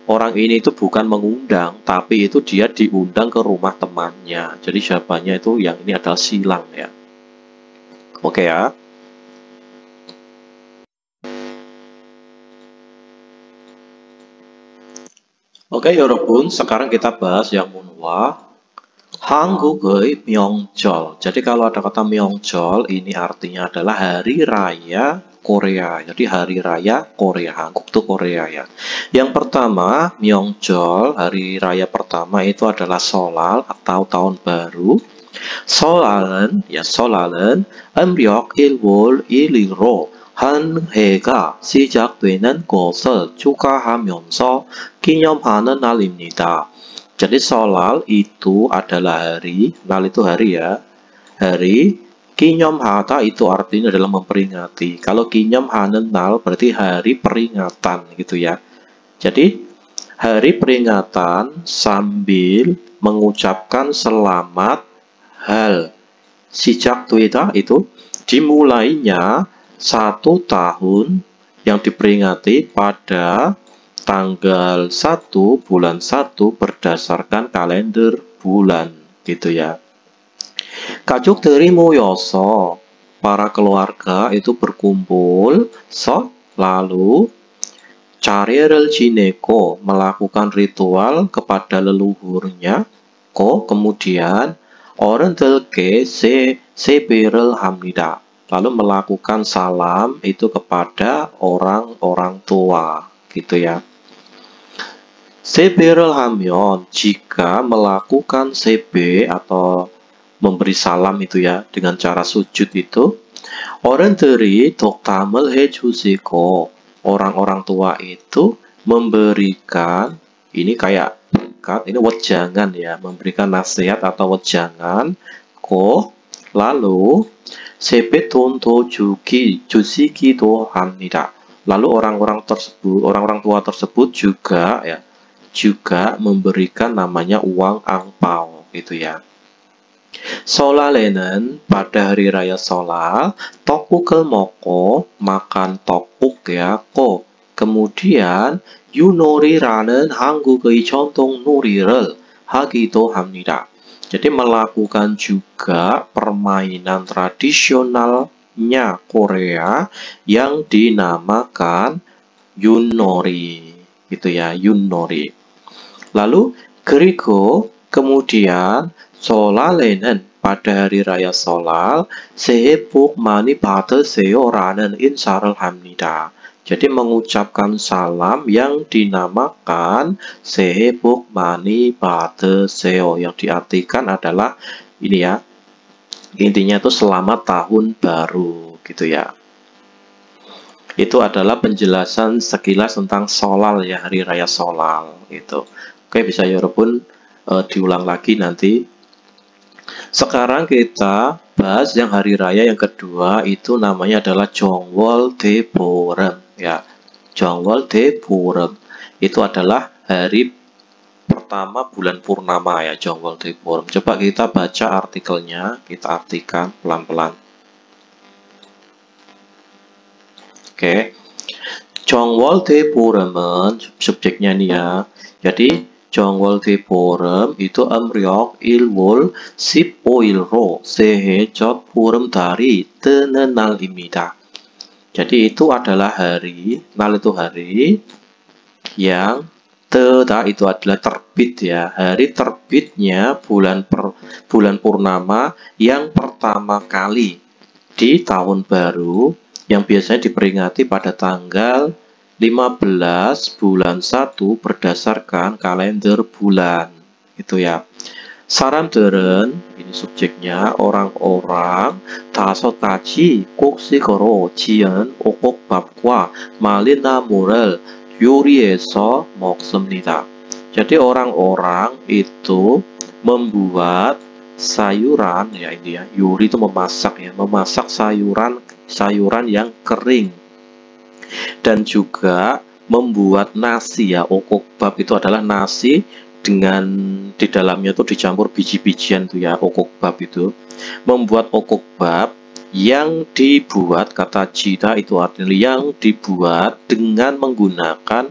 S2: Orang ini itu bukan mengundang, tapi itu dia diundang ke rumah temannya. Jadi jawabannya itu yang ini adalah silang ya. Oke ya. Oke 여러분, sekarang kita bahas yang munwa. 한국의 명절. Jadi kalau ada kata 명절, ini artinya adalah hari raya Korea. Jadi hari raya Korea, Hanguk itu Korea ya. Yang pertama, 명절, hari raya pertama itu adalah Sholal atau tahun baru. Sholal은, ya Sholal은 음력 1월 1일로 한 해가 시작되는 것을 축하하면서 기념하는 날입니다. Jadi Sholal itu adalah hari, nal itu hari ya, hari. Kinyomhata itu artinya adalah memperingati. Kalau kinyomhanen nal berarti hari peringatan gitu ya. Jadi hari peringatan sambil mengucapkan selamat hal. Sejak tuita itu dimulainya 1 tahun yang diperingati pada tanggal 1 bulan 1 berdasarkan kalender bulan gitu ya. 가족들이 모여서 para keluarga itu berkumpul lalu 자례를 지내고 melakukan ritual kepada leluhurnya kemudian 어른들께 세배를 합니다. Lalu melakukan salam itu kepada orang-orang tua gitu ya. 세배를 하면 jika melakukan sebe atau memberi salam itu ya dengan cara sujud itu 어른들이 덕담을 해주시고 orang-orang tua itu memberikan ini kayak berkat ini wejangan ya memberikan nasihat atau wejangan lalu 세뱃돈도 주시기도 합니다. Lalu orang-orang tua tersebut juga memberikan namanya uang angpao gitu ya. Sholal에는 pada hari raya Sholal 떡국을 먹고 makan 떡국 ya kemudian 유놀이라는 한국의 전통 놀이를 하기도 합니다. Jadi melakukan juga permainan tradisionalnya Korea yang dinamakan Yunori gitu ya, Yunori. Lalu 그리고 kemudian Sholal에는 pada hari raya Sholal 새해 복 많이 받으세요라는 인사를 합니다. Jadi mengucapkan salam yang dinamakan 새해 복 많이 받으세요 yang diartikan adalah ini ya. Intinya itu selamat tahun baru gitu ya. Itu adalah penjelasan sekilas tentang Sholal ya, hari raya Sholal itu. Oke, bisa ya pun diulang lagi nanti. Sekarang kita bahas yang hari raya yang kedua itu namanya adalah Jeongwoldaeborem ya. Jeongwoldaeborem itu adalah hari pertama bulan purnama ya, Jeongwoldaeborem. Coba kita baca artikelnya, kita artikan pelan-pelan. Oke. Jeongwoldaeborem은 subjeknya nih ya. Jadi Jeongwoldaeborem itu 음력 1월 15일로 새해 첫 보름달이 뜨는 날입니다. Jadi itu adalah hari, nal itu hari yang teda itu adalah terbit ya, hari terbitnya bulan purnama yang pertama kali di tahun baru yang biasanya diperingati pada tanggal 15 bulan 1 berdasarkan kalender bulan itu ya. 사람들은 ini subjeknya orang-orang 5가지 곡식으로 지은 오곡밥과 말린 나물을 요리해서 먹습니다. Jadi orang-orang itu membuat sayuran ya, ini ya, yuri itu memasak ya, memasak sayuran yang kering. Dan juga membuat nasi ya, okokbab itu adalah nasi dengan di dalamnya itu dicampur biji-bijian tuh ya, okokbab itu. Membuat okokbab yang dibuat, kata jida itu artinya yang dibuat dengan menggunakan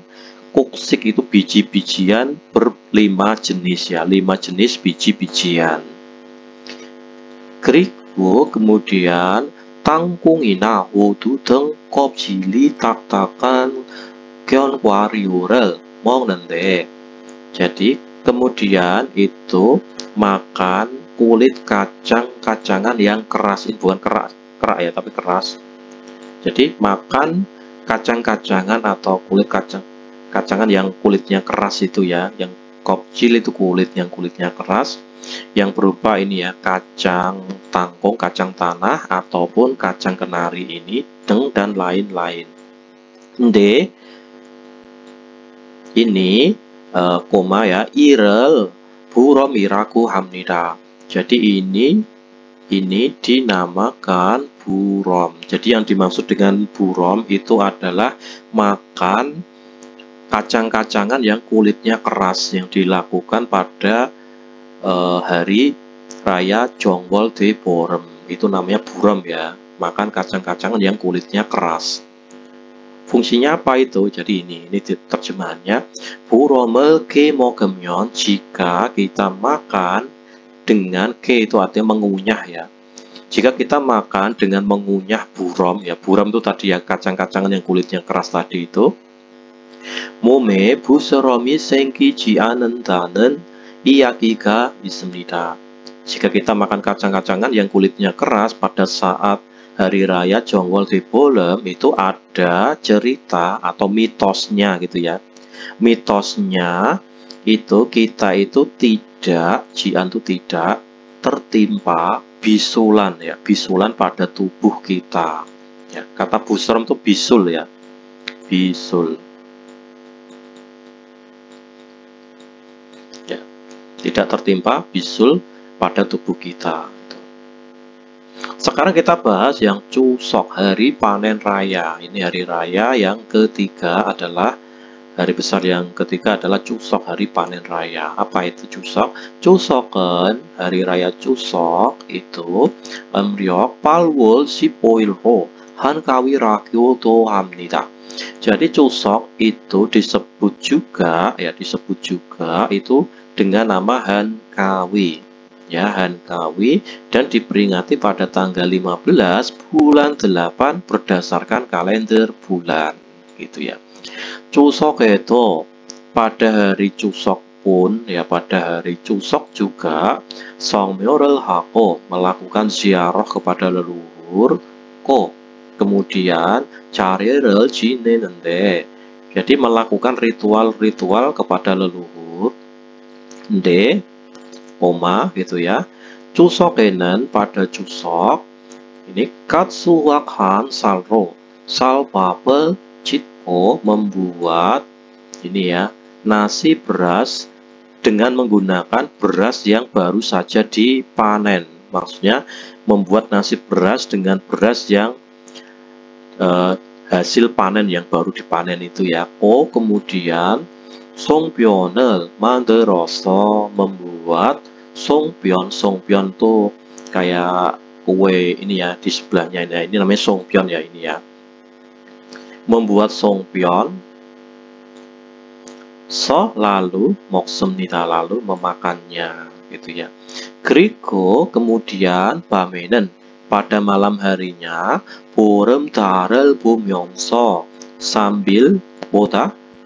S2: koksik itu biji-bijian berlima jenis ya, 5 jenis biji-bijian. 그리고 kemudian 땅콩이나 호두 등 껍질이 딱딱한 견과류를 먹는데, jadi kemudian itu makan kulit kacang-kacangan yang keras, ini bukan kerak ya, tapi keras. Jadi makan kacang-kacangan atau kulit kacangan yang kulitnya keras itu ya, yang Kopcil itu kulit yang kulitnya keras, yang berupa ini ya, kacang tangkong, kacang tanah, ataupun kacang kenari ini, dan lain-lain. D, ini koma ya, irel burom iraku hamnida. Jadi ini dinamakan burom. Jadi yang dimaksud dengan burom itu adalah makan kacang-kacangan yang kulitnya keras yang dilakukan pada hari raya Jonggol de Borem. Itu namanya burom ya, makan kacang-kacangan yang kulitnya keras. Fungsinya apa itu? Jadi ini terjemahannya, buromel ke mogemyon, jika kita makan dengan ke itu artinya mengunyah ya. Jika kita makan dengan mengunyah burom ya, burom itu tadi ya, kacang-kacangan yang kulitnya keras tadi itu, 몸에 부스럼이 생기지 않는다는 이야기가 있습니다. Jika kita makan kacang-kacangan yang kulitnya keras pada saat hari raya Jonggol de Borem, itu ada cerita atau mitosnya gitu ya. Mitosnya itu kita itu tidak, jian itu tidak tertimpa bisulan ya, bisulan pada tubuh kita. Ya, kata busram itu bisul ya, bisul. Tidak tertimpa bisul pada tubuh kita. Sekarang kita bahas yang Chuseok, hari panen raya. Ini hari raya yang ketiga adalah hari besar yang ketiga adalah Chuseok, hari panen raya. Apa itu Chuseok? Chuseok은 hari raya Chuseok itu 음력 8월 15일로 한가위라고도 합니다. Jadi Chuseok itu disebut juga itu dengan nama Hankawi ya, Hankawi, dan diperingati pada tanggal 15 bulan 8 berdasarkan kalender bulan gitu ya. Chuseok itu pada hari Chuseok pun ya, pada hari Chuseok juga Songmyor을 하고 melakukan ziarah kepada leluhur, kemudian 자례를 지내는데, jadi melakukan ritual-ritual kepada leluhur. D, gitu ya. Chuseok에는 pada Chuseok ini katsuwakhan salro, salpapel jitpo, membuat ini ya, nasi beras dengan menggunakan beras yang baru saja dipanen. Maksudnya membuat nasi beras dengan beras yang hasil panen yang baru dipanen itu ya. Kemudian 송편을 만들어서, membuat 송편. 송편 tuh kayak kue ini ya, di sebelahnya ini namanya 송편 ya, ini ya. Membuat 송편, lalu 먹습니다, lalu memakannya gitu ya. 그리고 kemudian 밤에는, pada malam harinya, 보름달을 보면서, sambil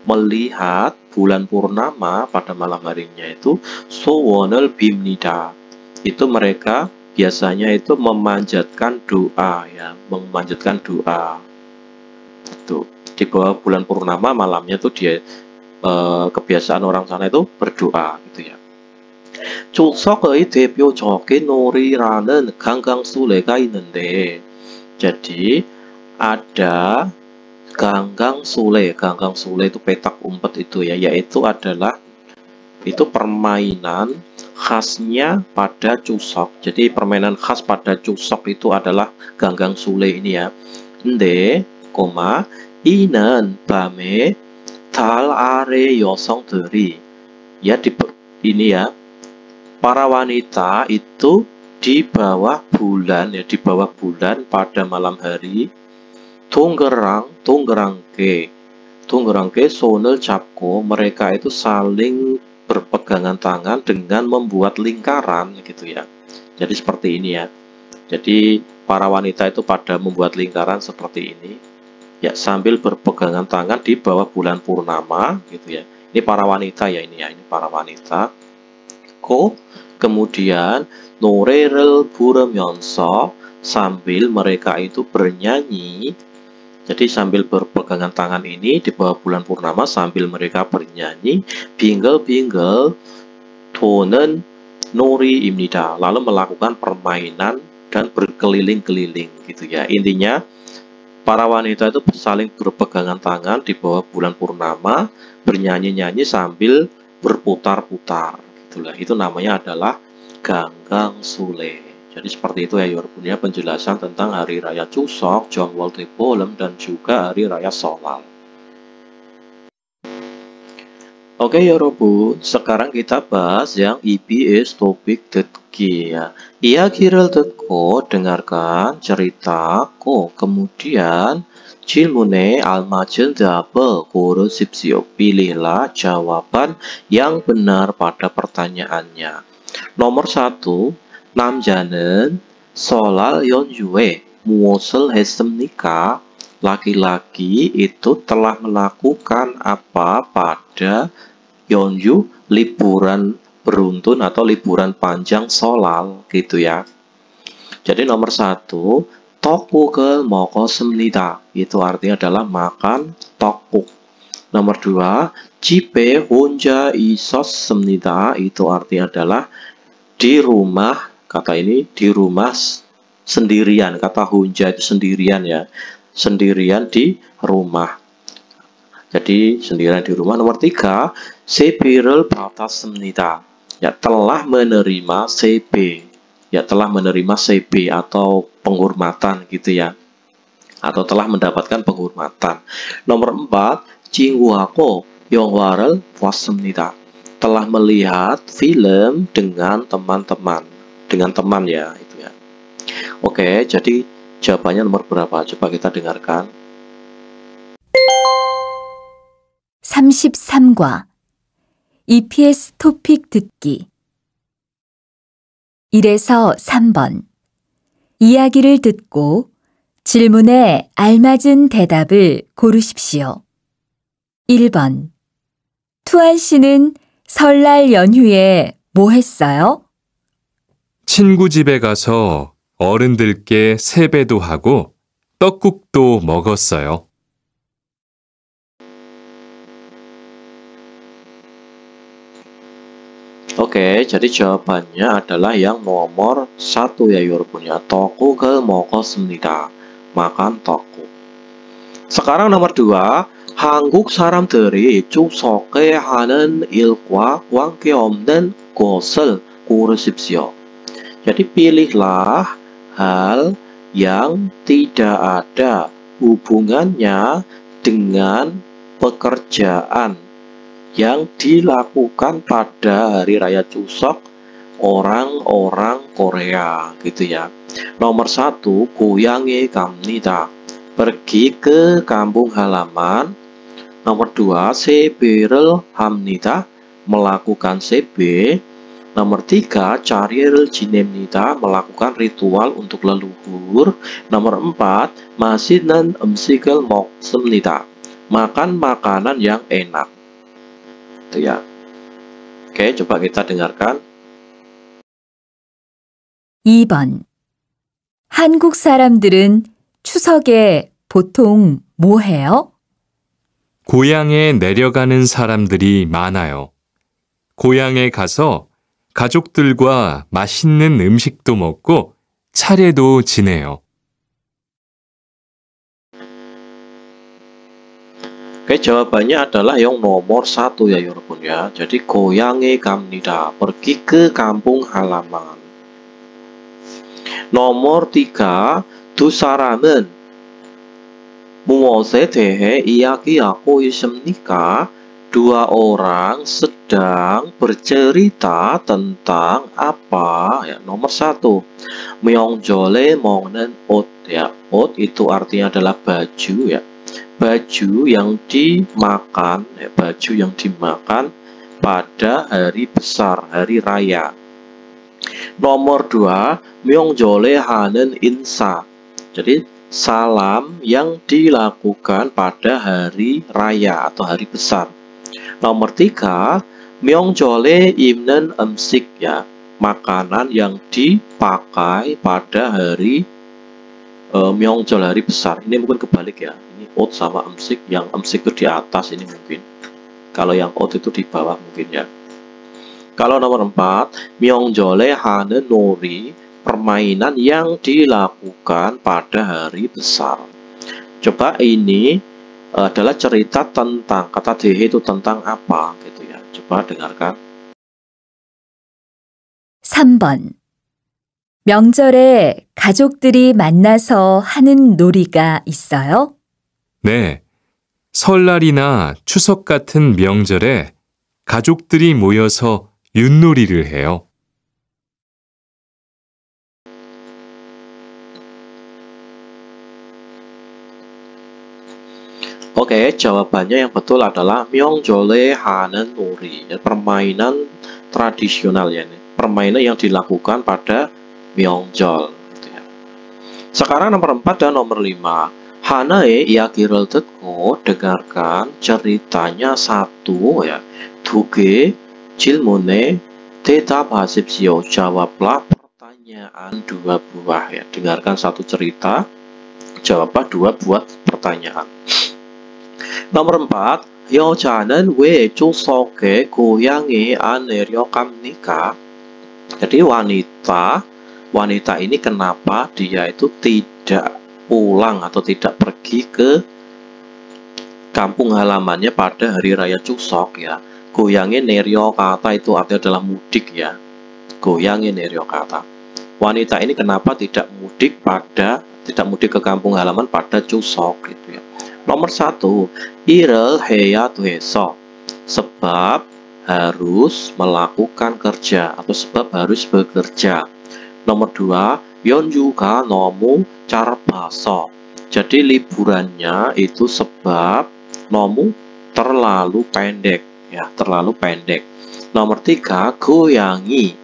S2: melihat bulan purnama pada malam harinya itu, 소원을 빕니다. Itu mereka biasanya itu memanjatkan doa ya, memanjatkan doa. Itu di bawah bulan purnama malamnya itu dia kebiasaan orang sana itu berdoa gitu ya. Chuseok의 대표적인 놀이라는 강강술래가 있는데, jadi ada Ganggang Sule. Ganggang Sule itu petak umpet itu ya, yaitu adalah itu permainan khasnya pada Chuseok. Jadi permainan khas pada Chuseok itu adalah Ganggang Sule ini ya. 근데 이는 밤에 달 아래 여성들이, ya ini ya, para wanita itu di bawah bulan ya, di bawah bulan pada malam hari, 동그랑게 손을 잡고, mereka itu saling berpegangan tangan dengan membuat lingkaran gitu ya. Jadi seperti ini ya. Jadi para wanita itu pada membuat lingkaran seperti ini ya, sambil berpegangan tangan di bawah bulan purnama gitu ya. Ini para wanita ya, ini ya, ini para wanita. Kemudian 노래를 부르면서, sambil mereka itu bernyanyi, Jadi sambil berpegangan tangan ini di bawah bulan purnama sambil mereka bernyanyi 빙글빙글 도는 놀이입니다. Lalu melakukan permainan dan berkeliling-keliling gitu ya. Intinya para wanita itu saling berpegangan tangan di bawah bulan purnama, bernyanyi-nyanyi sambil berputar-putar gitulah. Itu namanya adalah Ganggang Sule. Jadi seperti itu ya Yorobun ya, penjelasan tentang Hari Raya Chuseok, Jeongwol Daebolem, dan juga Hari Raya Solal. Oke Yorobun, sekarang kita bahas yang EBS topik 듣기 ya. 이야기를 듣고 dengarkan ceritaku, kemudian 질문에 알맞은 답을 고르십시오. Pilihlah jawaban yang benar pada pertanyaannya. Nomor 1, 남자는 설날 연휴에 무엇을 했습니까? Laki-laki itu telah melakukan apa pada 연휴, liburan beruntun atau liburan panjang Solal gitu ya. Jadi nomor 1, 떡국을 먹었습니다. Itu artinya adalah makan tteokguk. Nomor 2, 집에 혼자 있었습니다. Itu artinya adalah di rumah. Kata ini di rumah sendirian. Kata 혼자 itu sendirian ya. Sendirian di rumah. Jadi sendirian di rumah. Nomor 3, 세배를 받았습니다. Ya, telah menerima CB. Ya, telah menerima CB atau penghormatan gitu ya. Atau telah mendapatkan penghormatan. Nomor 4, 친구하고 영화를 봤습니다. Telah melihat film dengan teman-teman. Dengan teman ya, itu ya. Oke, jadi jawabannya nomor berapa? Coba kita dengarkan.
S3: 33과 EPS 토픽 듣기 1에서 3번 이야기를 듣고 질문에 알맞은 대답을 고르십시오. 1번 투안 씨는 설날 연휴에 뭐 했어요?
S5: 친구 집에 가서 어른들께 세배도 하고 떡국도 먹었어요.
S2: Oke, jadi jawabannya adalah yang nomor 1 ya Yorobun ya. 떡국을 먹었습니다. Makan tteokguk. Sekarang nomor 2, 한국 사람들이 추석에 하는 일과 관계없는 것을 고르십시오. Jadi pilihlah hal yang tidak ada hubungannya dengan pekerjaan yang dilakukan pada Hari Raya Chuseok orang-orang Korea gitu ya. Nomor 1, 고향에 갑니다. Pergi ke kampung halaman. Nomor 2, 세배를 합니다. Melakukan CB. Nomor 3, 자리를 지냅니다. Melakukan ritual untuk leluhur. Nomor 4, 맛있는 음식을 먹습니다. Makan makanan yang enak. Itu ya. Oke, coba kita dengarkan.
S3: 2번 한국 사람들은 추석에 보통 뭐 해요?
S5: 고향에 내려가는 사람들이 많아요. 고향에 가서 가족들과 맛있는 음식도 먹고 차례도 지내요.
S2: Oke, jawabannya adalah yang nomor 1 ya Yorobun ya. Jadi 고향에 갑니다. Pergi ke kampung halaman. nomor 3, 두 사람은 무엇에 대해 이야기하고 있습니까? Dua orang sedang bercerita tentang apa? Ya, nomor 1, 명절에 먹는 옷. Ya, 옷 itu artinya adalah baju ya. Baju yang dimakan, ya, baju yang dimakan pada hari besar, hari raya. Nomor 2, 명절에 하는 인사. Jadi salam yang dilakukan pada hari raya atau hari besar. Nomor 3, 명절에 입는 음식 ya, makanan yang dipakai pada hari Myeongjol hari besar. Ini mungkin kebalik ya. Ini ot sama emsik, yang emsik itu di atas ini mungkin. Kalau yang ot itu di bawah mungkin ya. Kalau nomor 4, Myeongjole hanen nori, permainan yang dilakukan pada hari besar. Coba ini adalah cerita tentang, kata dehe itu tentang apa gitu ya. Coba dengarkan.
S3: 3번. 명절에 가족들이 만나서 하는 놀이가 있어요?
S5: 네. 설날이나 추석 같은 명절에 가족들이 모여서 윷놀이를 해요.
S2: Oke, jawabannya yang betul adalah Myeongjole hanen nori, ya, permainan tradisional ya, ini. Permainan yang dilakukan pada Myeongjol gitu ya. Sekarang nomor 4 dan nomor 5. Hanae iyagi를 듣고, dengarkan ceritanya satu ya. 두개 질문에 대답하십시오. Jawablah pertanyaan 2 buah ya. Dengarkan satu cerita, jawablah 2 buah pertanyaan. Nomor 4, 여자는 왜 추석에 고향에 안 내려갑니까? Jadi wanita ini kenapa dia itu tidak pulang atau tidak pergi ke kampung halamannya pada hari raya Chuseok ya. Goyangnya neryokata itu artinya adalah mudik ya. Goyangnya neryokata. Wanita ini kenapa tidak mudik ke kampung halaman pada Chuseok gitu ya. Nomor 1, 일을 해야 돼서, sebab harus melakukan kerja atau sebab harus bekerja. Nomor 2, 연휴가 너무 짧아서, jadi liburannya itu sebab 너무 terlalu pendek ya, terlalu pendek. Nomor 3, 고향이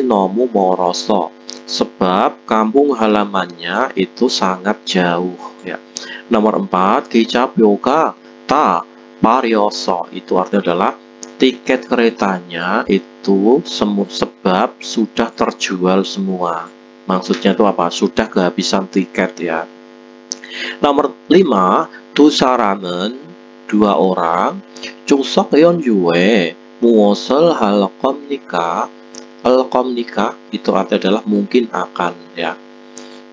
S2: 너무 멀어서, sebab kampung halamannya itu sangat jauh ya. Nomor 4, 기차표가 다 팔려서, itu artinya adalah tiket keretanya itu sebab sudah terjual semua. Maksudnya itu apa? Sudah kehabisan tiket ya. Nomor 5, 두 사람은, 2 orang, 추석 연휴에 무엇을 할 겁니까? Itu artinya adalah mungkin akan ya.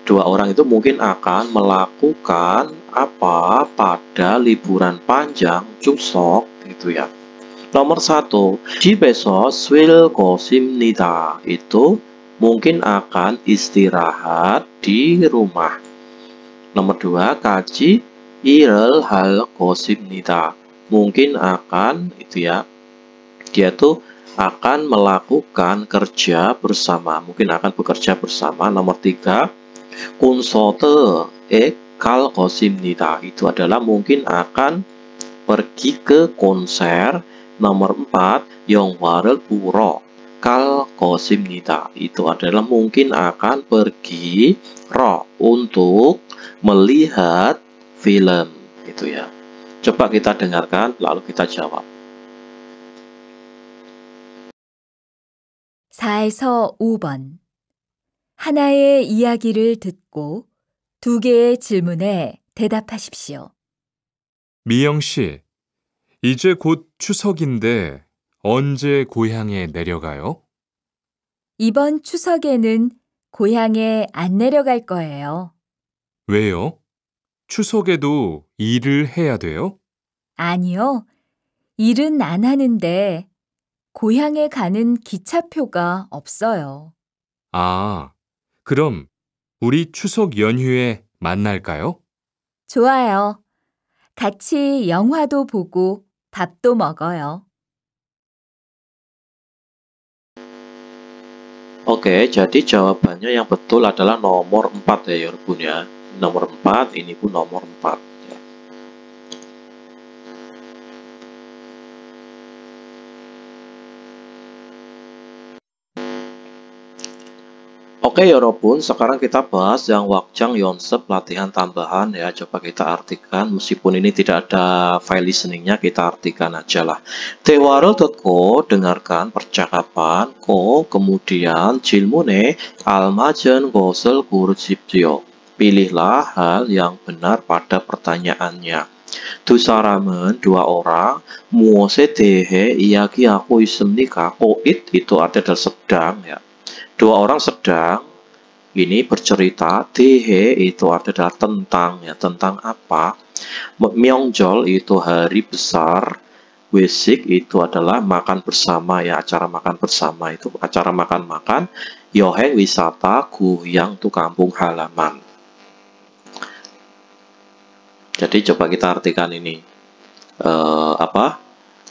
S2: 2 orang itu mungkin akan melakukan apa pada liburan panjang Chuseok gitu ya. Nomor 1, 집에서 쉴 것입니다. Itu mungkin akan istirahat di rumah. Nomor 2, 같이 일을 할 것입니다. Mungkin akan itu ya. Dia tuh akan melakukan kerja bersama, mungkin akan bekerja bersama. Nomor 3, 콘서트에 갈 것입니다. Itu adalah mungkin akan pergi ke konser. Nomor 4, 영화를 보러 갈 것입니다. Itu adalah mungkin akan pergi untuk melihat film gitu ya. Coba kita dengarkan lalu kita jawab.
S3: 4에서 5번. 하나의 이야기를 듣고 2개의 질문에 대답하십시오.
S5: 미영 씨, 이제 곧 추석인데 언제 고향에 내려가요?
S3: 이번 추석에는 고향에 안 내려갈 거예요.
S5: 왜요? 추석에도 일을 해야 돼요?
S3: 아니요. 일은 안 하는데 고향에 가는 기차표가 없어요.
S5: 아, 그럼 우리 추석 연휴에 만날까요?
S3: 좋아요. 같이 영화도 보고 밥도 먹어요.
S2: Oke, jadi jawabannya yang betul adalah nomor 4 ya, Yorobun ya. Nomor 4, ini pun nomor 4 ya. Oke, Yorobun, sekarang kita bahas yang wakjang yonsep latihan tambahan ya. Coba kita artikan, meskipun ini tidak ada file listeningnya, kita artikan aja lah. 대화를 듣고, dengarkan percakapan. kemudian 질문에 알맞은 것을 고르십시오. Pilihlah hal yang benar pada pertanyaannya. 두 사람은 dua orang 무엇에 대해 이야기하고 있습니까? it itu artinya adalah sedang ya. Dua orang sedang ini bercerita. 대해 itu artinya adalah tentang ya, tentang apa? 명절 itu hari besar. 외식 itu adalah makan bersama ya, acara makan bersama itu acara makan-makan. 여행 wisata, goyang itu kampung halaman. Jadi coba kita artikan ini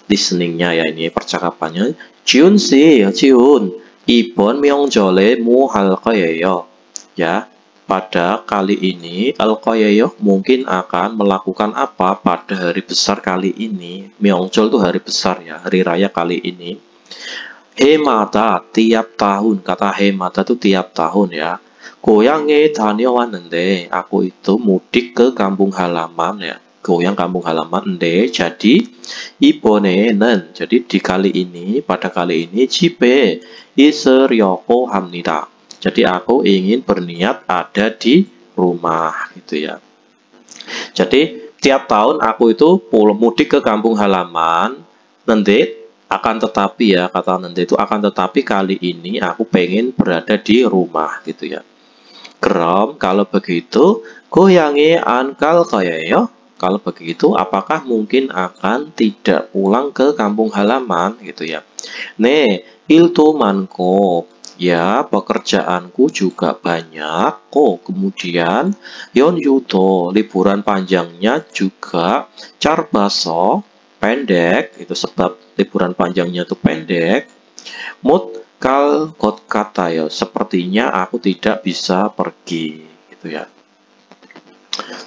S2: listeningnya ya, ini percakapannya. 지훈 씨, 지훈 이번 명절에 뭐 할 거예요? Ya, pada kali ini al 거예요 mungkin akan melakukan apa pada hari besar kali ini. 명절 itu hari besar ya, hari raya kali ini. 해마다 tiap tahun, kata 해마다 itu tiap tahun ya. 고향에 다녀왔는데 aku itu mudik ke kampung halaman ya. 고향 kampung halaman. jadi 이번에는 jadi di kali ini, pada kali ini 집에 있으려고 합니다. Jadi aku ingin berniat ada di rumah gitu ya. Jadi tiap tahun aku itu mudik ke kampung halaman. nanti akan tetapi ya, kata nanti itu akan tetapi kali ini aku pengen berada di rumah gitu ya. 그럼 kalau begitu 고향에 안 갈 거예요? Kalau begitu apakah mungkin akan tidak pulang ke kampung halaman gitu ya. 네, 일도 많고 ya, pekerjaanku juga banyak. Kemudian 연휴도 liburan panjangnya juga 짧아서 pendek, itu sebab liburan panjangnya itu pendek. 못 갈 것 같아요. sepertinya aku tidak bisa pergi gitu ya.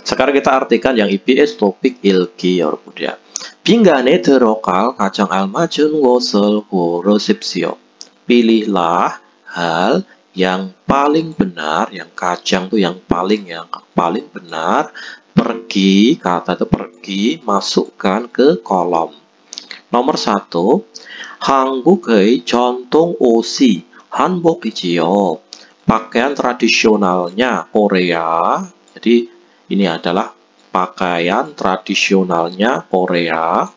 S2: Sekarang kita artikan yang IPS topik ilki 여러분 ya. 빈간에 들어갈 가장 알맞은 것을 고르십시오. Pilihlah hal yang paling benar, yang kacang tuh yang paling benar. Pergi, kata itu pergi, masukkan ke kolom. Nomor 1, 한국의 전통 옷이 한복이지요. Pakaian tradisionalnya Korea. Jadi ini adalah pakaian tradisionalnya Korea.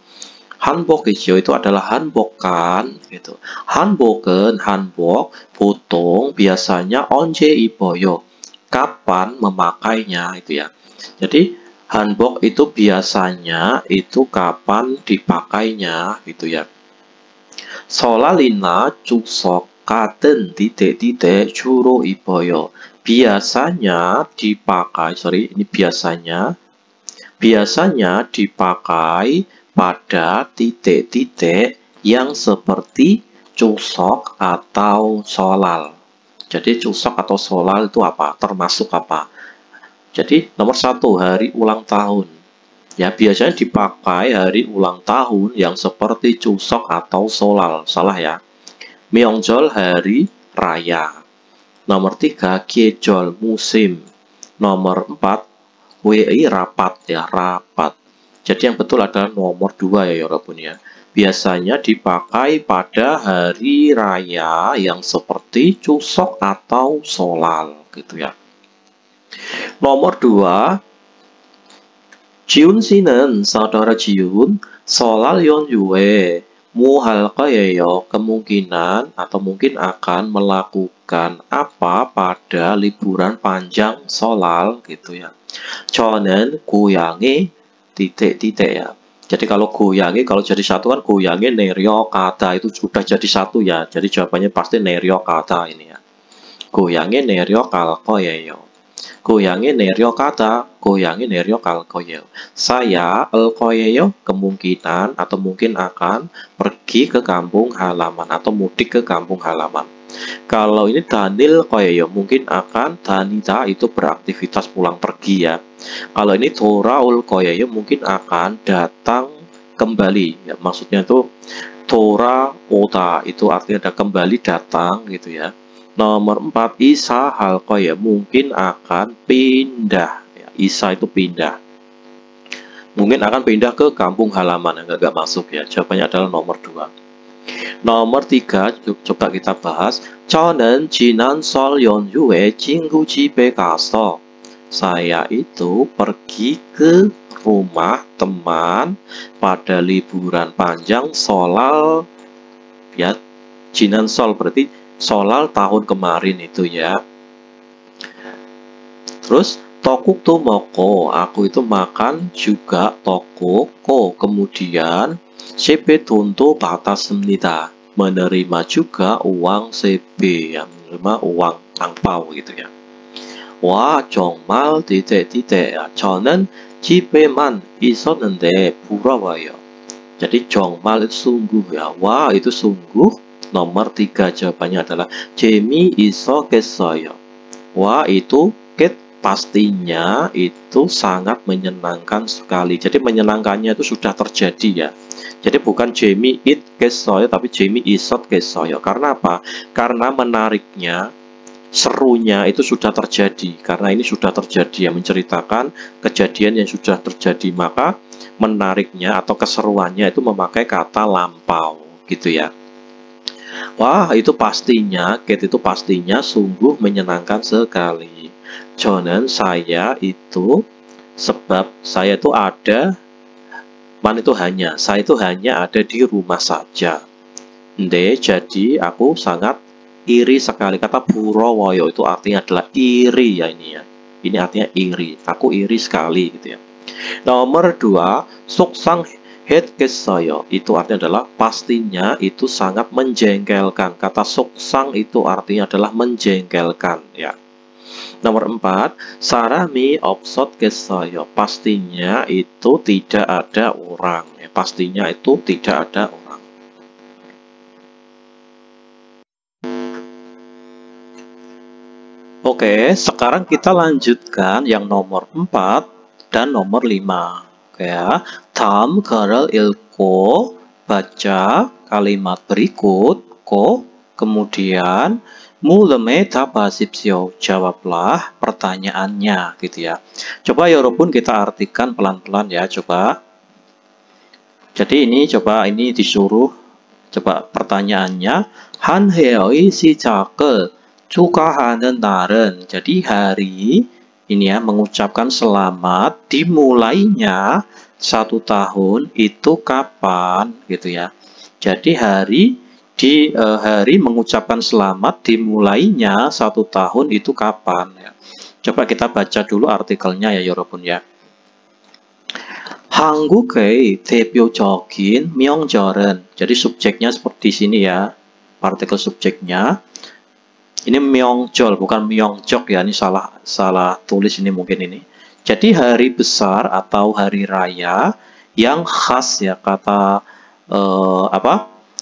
S2: 한복이지요 itu adalah hanbokan gitu. 한복은 hanbok 보통 biasanya 언제 입어요? Kapan memakainya itu ya. Jadi hanbok itu biasanya itu kapan dipakainya gitu ya. 설날이나 추석 같은 titik-titik 주로 입어요. Biasanya dipakai, ini biasanya dipakai pada titik-titik yang seperti cusok atau solal. Jadi cusok atau solal itu apa? Termasuk apa? Jadi nomor 1, hari ulang tahun. Ya, biasanya dipakai hari ulang tahun yang seperti cusok atau solal. Salah ya. 명절 hari raya. Nomor 3, 계절 musim. Nomor 4, WI rapat ya, rapat. Jadi yang betul adalah nomor 2 ya Yorobun ya. Biasanya dipakai pada hari raya yang seperti cusok atau solal gitu ya. Nomor 2, 지훈 씨는 saudara Jiun solal 연휴에 뭐 할 거예요? Kemungkinan atau mungkin akan melakukan apa pada liburan panjang solal gitu ya. 저는 고향에 titik-titik ya. Jadi kalau goyangi, kalau jadi satu kan goyangi neryokata itu sudah jadi satu ya. Jadi jawabannya pasti neryokata ini ya. 고향에 내려갈 거예요. 고향에 내려가다, 고향에 내려갈 거예요. Saya al 거예요 kemungkinan atau mungkin akan pergi ke kampung halaman atau mudik ke kampung halaman. Kalau ini 다닐 거예요 mungkin akan, 다니다 itu beraktivitas pulang pergi ya. Kalau ini 돌아올 거예요 mungkin akan datang kembali ya. Maksudnya itu 돌아오다 itu artinya ada kembali datang gitu ya. Nomor 4, Isa hal ya mungkin akan pindah ya. Isa itu pindah. Mungkin akan pindah ke kampung halaman, enggak masuk ya. Jawabannya adalah nomor 2. Nomor 3 coba kita bahas. 저는 지난 설 연휴에 친구 집에 가서 saya itu pergi ke rumah teman pada liburan panjang Solal, ya, Jinan Sol berarti Solal tahun kemarin itu ya. Terus tokuk tu moko, aku itu makan juga tokuk ko, kemudian CB tuntu batas입니다, menerima juga uang CB, ya, menerima uang angpau gitu ya. 와 정말 titik-titik, 저는 집에만 있었는데 부러워요. Jadi 정말 itu sungguh ya, wah itu sungguh. Nomor 3 jawabannya adalah 재미있었겠어요. Wah itu pastinya itu sangat menyenangkan sekali. Jadi menyenangkannya itu sudah terjadi ya. Jadi bukan 재미있겠어요 tapi 재미있었겠어요. Karena apa? Karena menariknya, serunya itu sudah terjadi. Karena ini sudah terjadi ya, menceritakan kejadian yang sudah terjadi, maka menariknya atau keseruannya itu memakai kata lampau gitu ya. Wah itu pastinya, itu pastinya sungguh menyenangkan sekali. 저는 saya itu, sebab saya itu ada, man itu hanya, saya itu hanya ada di rumah saja. Jadi aku sangat iri sekali. Kata burowoyo itu artinya adalah iri ya ini ya. Ini artinya iri. Aku iri sekali gitu ya. Nomor 2, 속상했겠어요. Itu artinya adalah pastinya itu sangat menjengkelkan. Kata 속상 itu artinya adalah menjengkelkan ya. Nomor 4, 사람이 없었겠어요. Pastinya itu tidak ada orang ya. Pastinya itu tidak ada orang. Oke, sekarang kita lanjutkan yang nomor 4 dan nomor 5. Oke ya. 다음 글을 읽고 baca kalimat berikut. Kemudian mulai 답하십시오. Jawablah pertanyaannya gitu ya. Coba 여러분 kita artikan pelan-pelan ya, coba. Jadi ini coba ini disuruh coba pertanyaannya 한 해의 시작을 축하하는 날은, jadi hari ini ya mengucapkan selamat dimulainya satu tahun itu kapan gitu ya. Jadi hari mengucapkan selamat dimulainya satu tahun itu kapan ya. Coba kita baca dulu artikelnya ya 여러분 ya. 한국의 대표적인 명절은, jadi subjeknya seperti sini ya, partikel subjeknya. Ini 명절 bukan 명적 ya, ini salah tulis ini mungkin ini. Jadi hari besar atau hari raya yang khas ya, kata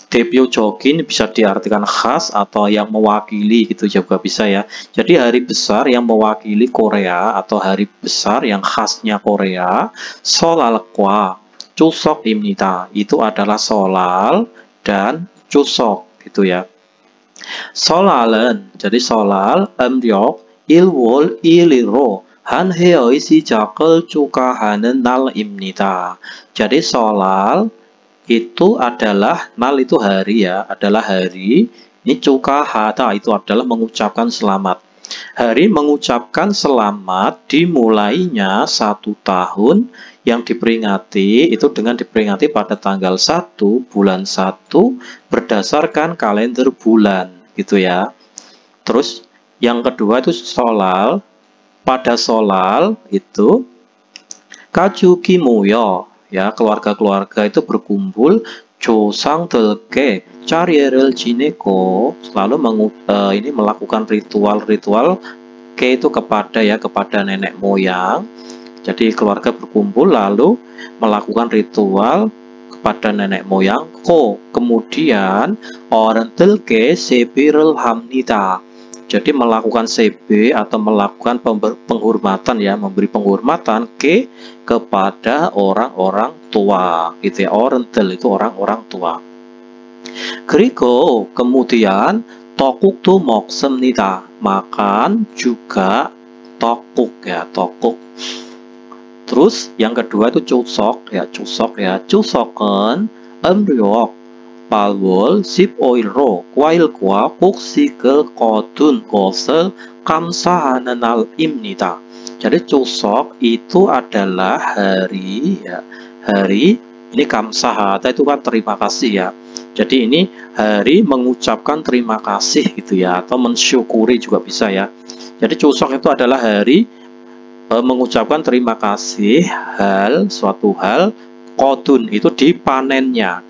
S2: 대표적인 bisa diartikan khas atau yang mewakili gitu juga bisa ya. Jadi hari besar yang mewakili Korea atau hari besar yang khasnya Korea, 설날과 추석입니다. Itu adalah solal dan 추석 gitu ya. 설날은, jadi solal 음력 1월 1일로 한 해의 시작을 축하하는 날입니다. Jadi solal itu adalah, nal itu hari ya, adalah hari. Ini 축하하다 itu adalah mengucapkan selamat. Hari mengucapkan selamat dimulainya satu tahun yang diperingati itu dengan diperingati pada tanggal 1 bulan 1 berdasarkan kalender bulan gitu ya. Terus yang kedua itu solal. Pada solal itu 가족이 모여 ya, keluarga-keluarga itu berkumpul, 조상들께 자리를 지내고, selalu ini melakukan ritual-ritual ke itu kepada ya, kepada nenek moyang. Jadi keluarga berkumpul lalu melakukan ritual kepada nenek moyang. Kemudian 어른들께 세배를 합니다. Jadi melakukan CB atau melakukan penghormatan ya, memberi penghormatan kepada orang-orang tua gitu ya. 어른들 itu orang-orang tua. 그리고 kemudian 떡국도 먹습니다. Makan juga 떡국 ya, 떡국. Terus yang kedua itu 추석 ya, 추석 ya. 추석은 음력 8월 15일로 과일과 곡식을 거둔 것을 감사하는 날입니다. Jadi Chuseok itu adalah hari ya, hari ini kamsahata itu kan terima kasih ya. Jadi ini hari mengucapkan terima kasih gitu ya, atau mensyukuri juga bisa ya. Jadi Chuseok itu adalah hari mengucapkan terima kasih suatu hal, kodun itu dipanennya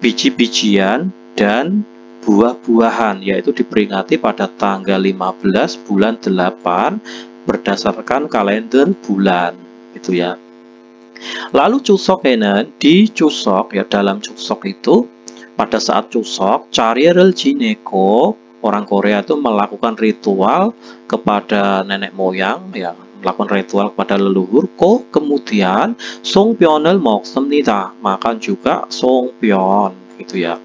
S2: biji-bijian dan buah-buahan, yaitu diperingati pada tanggal 15 bulan 8 berdasarkan kalender bulan gitu ya. Lalu Chuseok에는 di Chuseok ya, dalam Chuseok itu pada saat Chuseok Charyereul Jine고, orang Korea itu melakukan ritual kepada nenek moyang ya, melakukan ritual kepada leluhur. Kemudian Songpyeon을 먹습니다, makan juga Songpyeon gitu ya.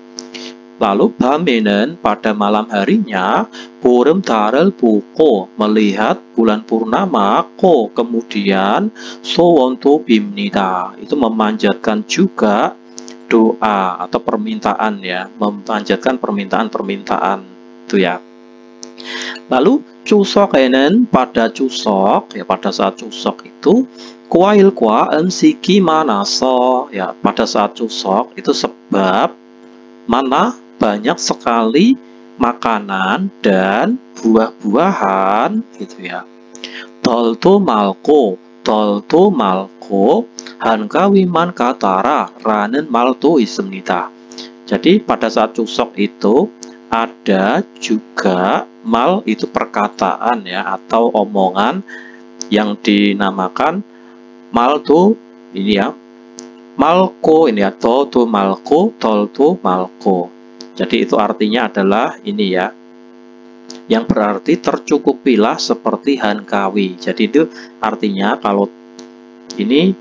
S2: Lalu 밤에는 pada malam harinya 보름달을 보고 melihat bulan purnama. Kemudian 소원도 빕니다, itu memanjatkan juga doa atau permintaan ya, memanjatkan permintaan itu ya. Lalu Chuseok에는 pada Chuseok ya, pada saat Chuseok itu 과일과 음식이 많아서 ya, pada saat Chuseok itu sebab mana banyak sekali makanan dan buah-buahan gitu ya. 덜도 많고 한가위만 같아라라는 말도 있습니다. Jadi pada saat Chuseok itu ada juga mal, itu perkataan ya, atau omongan yang dinamakan maldo ini ya, malko ini ya, toltu malko. Jadi itu artinya adalah ini ya, yang berarti tercukupilah seperti hankawi. Jadi itu artinya kalau ini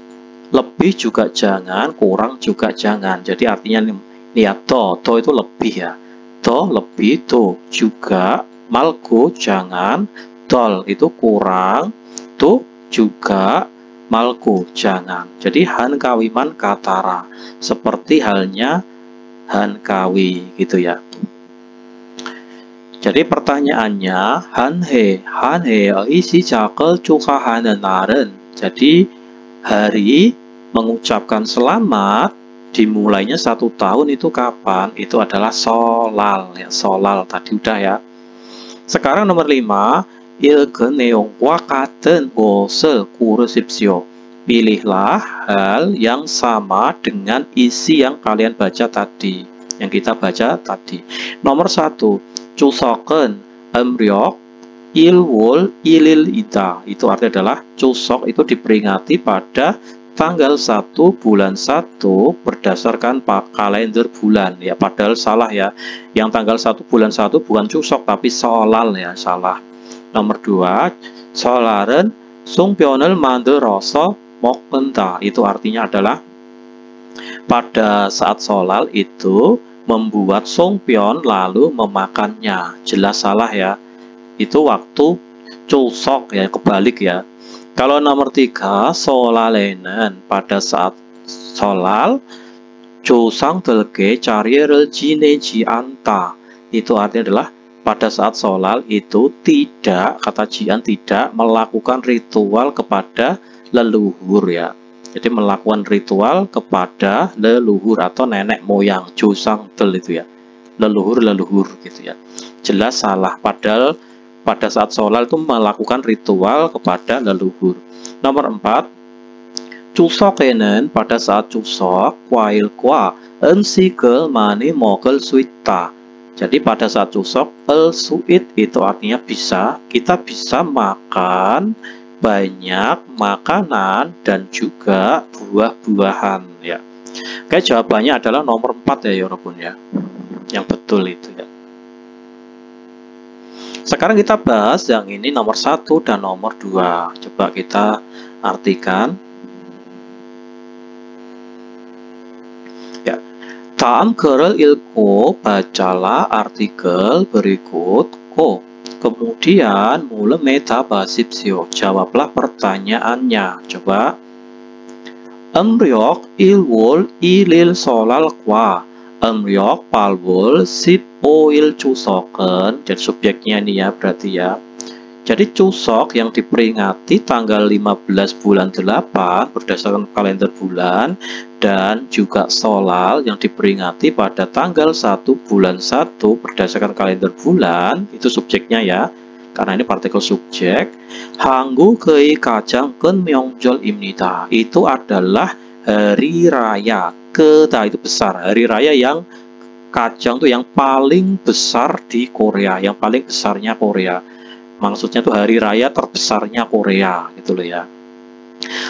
S2: lebih juga jangan, kurang juga jangan. Jadi artinya ini ya, to itu lebih ya, to lebih, to juga, malko jangan, tol itu kurang, to juga, malko jangan. Jadi hankawiman katara, seperti halnya hankawi gitu ya. Jadi pertanyaannya hanhe 시작을 축하하는 날은, jadi hari mengucapkan selamat dimulainya 1 tahun itu kapan? Itu adalah solal ya, solal tadi udah ya. Sekarang nomor 5, 읽은 내용과 같은 것을 고르십시오. Pilihlah hal yang sama dengan isi yang kalian baca tadi, yang kita baca tadi. Nomor 1, Chuseok은 음력 1월 1일이다. Itu artinya adalah Chuseok itu diperingati pada tanggal 1 bulan 1 berdasarkan kalender bulan ya, padahal salah ya. Yang tanggal 1 bulan 1 bukan Chuseok tapi solal ya, salah. Nomor 2, solaren Songpyeon을 만들어서 먹는다. Itu artinya adalah pada saat solal itu membuat Songpyeon lalu memakannya. Jelas salah ya. Itu waktu Chuseok ya, kebalik ya. Kalau nomor 3, solale는 pada saat solal 조상들께 자리를 지내지 않다. Itu artinya adalah pada saat solal itu tidak, kata jian tidak melakukan ritual kepada leluhur ya. Jadi melakukan ritual kepada leluhur atau nenek moyang, 조상들 itu ya, leluhur gitu ya. Jelas salah, padahal pada saat solal itu melakukan ritual kepada leluhur. Nomor 4, Chuseok에는 pada saat Chuseok 과일과 음식을 많이 먹을 수 있다. Jadi pada saat Chuseok el-suit itu artinya bisa, kita bisa makan banyak makanan dan juga buah-buahan ya. Oke, jawabannya adalah nomor 4 ya Yorobun ya, yang betul itu ya. Sekarang kita bahas yang ini nomor 1 dan nomor 2. Coba kita artikan ya. 다음 글을 읽고 bacalah artikel berikut. Kemudian mulai 답하십시오. Jawablah pertanyaannya. Coba. 음력 1월 1일 설날과 Emryok palwul sip oil cusoken. Jadi subjeknya ini ya berarti ya. Jadi Chuseok yang diperingati tanggal 15 bulan 8 berdasarkan kalender bulan, dan juga Solal yang diperingati pada tanggal 1 bulan 1 berdasarkan kalender bulan. Itu subjeknya ya, karena ini partikel subjek. Hanguk의 가장 큰 명절입니다. Itu adalah hari raya. Keta itu besar, hari raya yang kajang itu yang paling besar di Korea, yang paling besarnya Korea. Maksudnya itu hari raya terbesarnya Korea, gitu loh ya.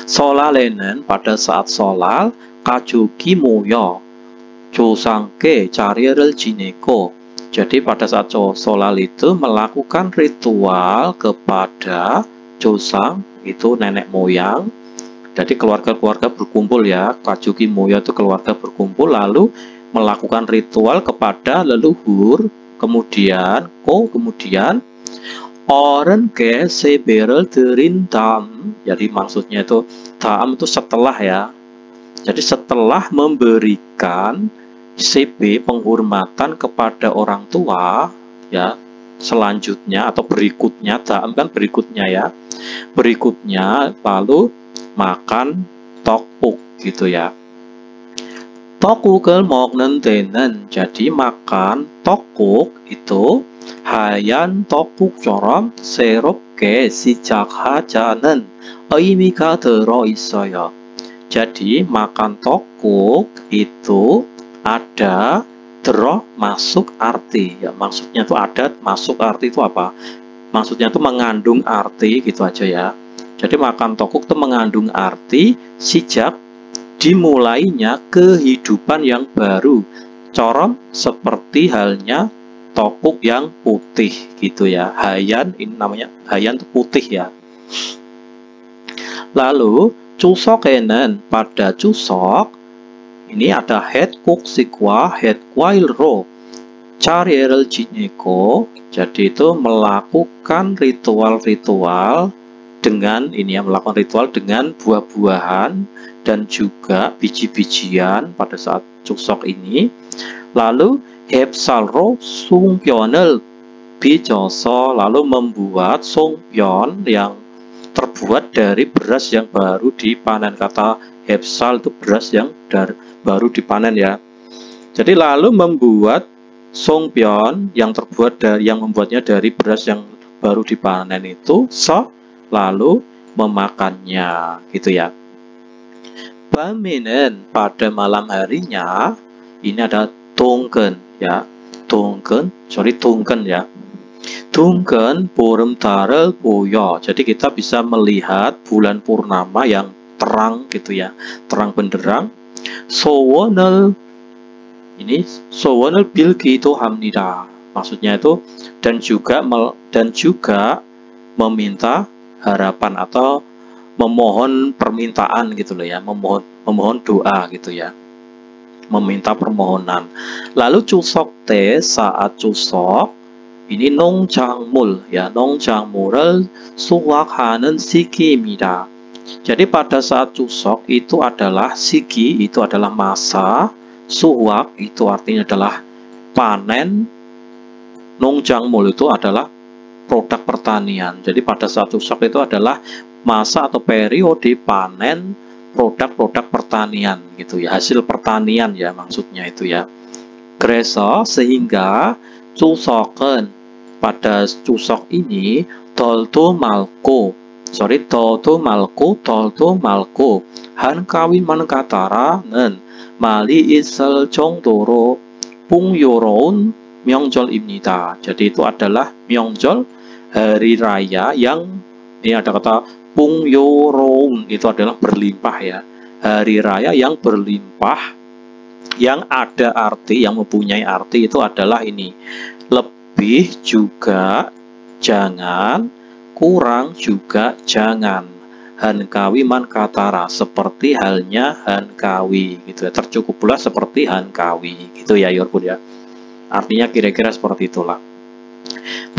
S2: Solal에는 pada saat Solal, 가족이 모여 조상께 자례를 지내고. Jadi pada saat Solal itu melakukan ritual kepada Josang, itu nenek moyang. Jadi keluarga-keluarga berkumpul ya, 가족이 모여 itu keluarga berkumpul lalu melakukan ritual kepada leluhur, kemudian 어른께 세배를 드린 다음. Jadi maksudnya itu daam itu setelah ya. Jadi setelah memberikan sebe penghormatan kepada orang tua ya, selanjutnya atau berikutnya, daam kan berikutnya ya. Berikutnya lalu makan tteokbok gitu ya. 떡국을 먹는 데는, jadi makan tteokbok itu 하얀 떡국처럼 새롭게 시작하자는 의미가 들어 있어요. Jadi makan tteokbok itu ada 들어 masuk arti ya, maksudnya itu ada masuk arti itu apa? Maksudnya itu mengandung arti gitu aja ya. Jadi makan tteokbok itu mengandung arti sejak dimulainya kehidupan yang baru. Corom seperti halnya tteokbok yang putih gitu ya. Hayan ini namanya, hayan itu putih ya. Lalu Chuseok에는 pada Chuseok ini ada 햇국식과 햇과일로 자례를 지내고. Jadi itu melakukan ritual-ritual dengan ini ya, melakukan ritual dengan buah-buahan dan juga biji-bijian pada saat Chuseok ini. Lalu 햅쌀로 송편을 빚어서, lalu membuat 송편 yang terbuat dari beras yang baru dipanen. Kata 햅쌀 itu beras yang baru dipanen ya. Jadi lalu membuat 송편 yang terbuat dari, yang membuatnya dari beras yang baru dipanen itu, lalu memakannya gitu ya. 밤에는 pada malam harinya ini ada 동근 ya, 동근 ya. 동근 보름달을 보여. Jadi kita bisa melihat bulan purnama yang terang gitu ya, terang benderang. 소원을 ini 소원을 빌기도 합니다. Maksudnya itu dan juga meminta harapan atau memohon permintaan gitu loh ya, memohon doa gitu ya, meminta permohonan. Lalu Chuseok te, saat Chuseok ini 농작물 ya, 농작물을 수확하는 시기입니다. Jadi pada saat Chuseok itu adalah sigi, itu adalah masa, suwak itu artinya adalah panen, 농작물 itu adalah produk pertanian. Jadi pada saat Chuseok itu adalah masa atau periode panen produk-produk pertanian gitu ya, hasil pertanian ya maksudnya itu ya. 그래서 sehingga Chuseok은, pada Chuseok ini 덜도 맑고 한가위만 같아라는 말이 있을 정도로 풍요로운 명절입니다. Jadi itu adalah 명절, hari raya yang ini ada kata 풍요로운, itu adalah berlimpah ya. Hari raya yang berlimpah, yang ada arti, yang mempunyai arti itu adalah ini. Lebih juga jangan, kurang juga jangan. Hankawi man katara, seperti halnya Hankawi gitu ya. Tercukuplah seperti Hankawi gitu ya Yorpun ya. Artinya kira-kira seperti itulah.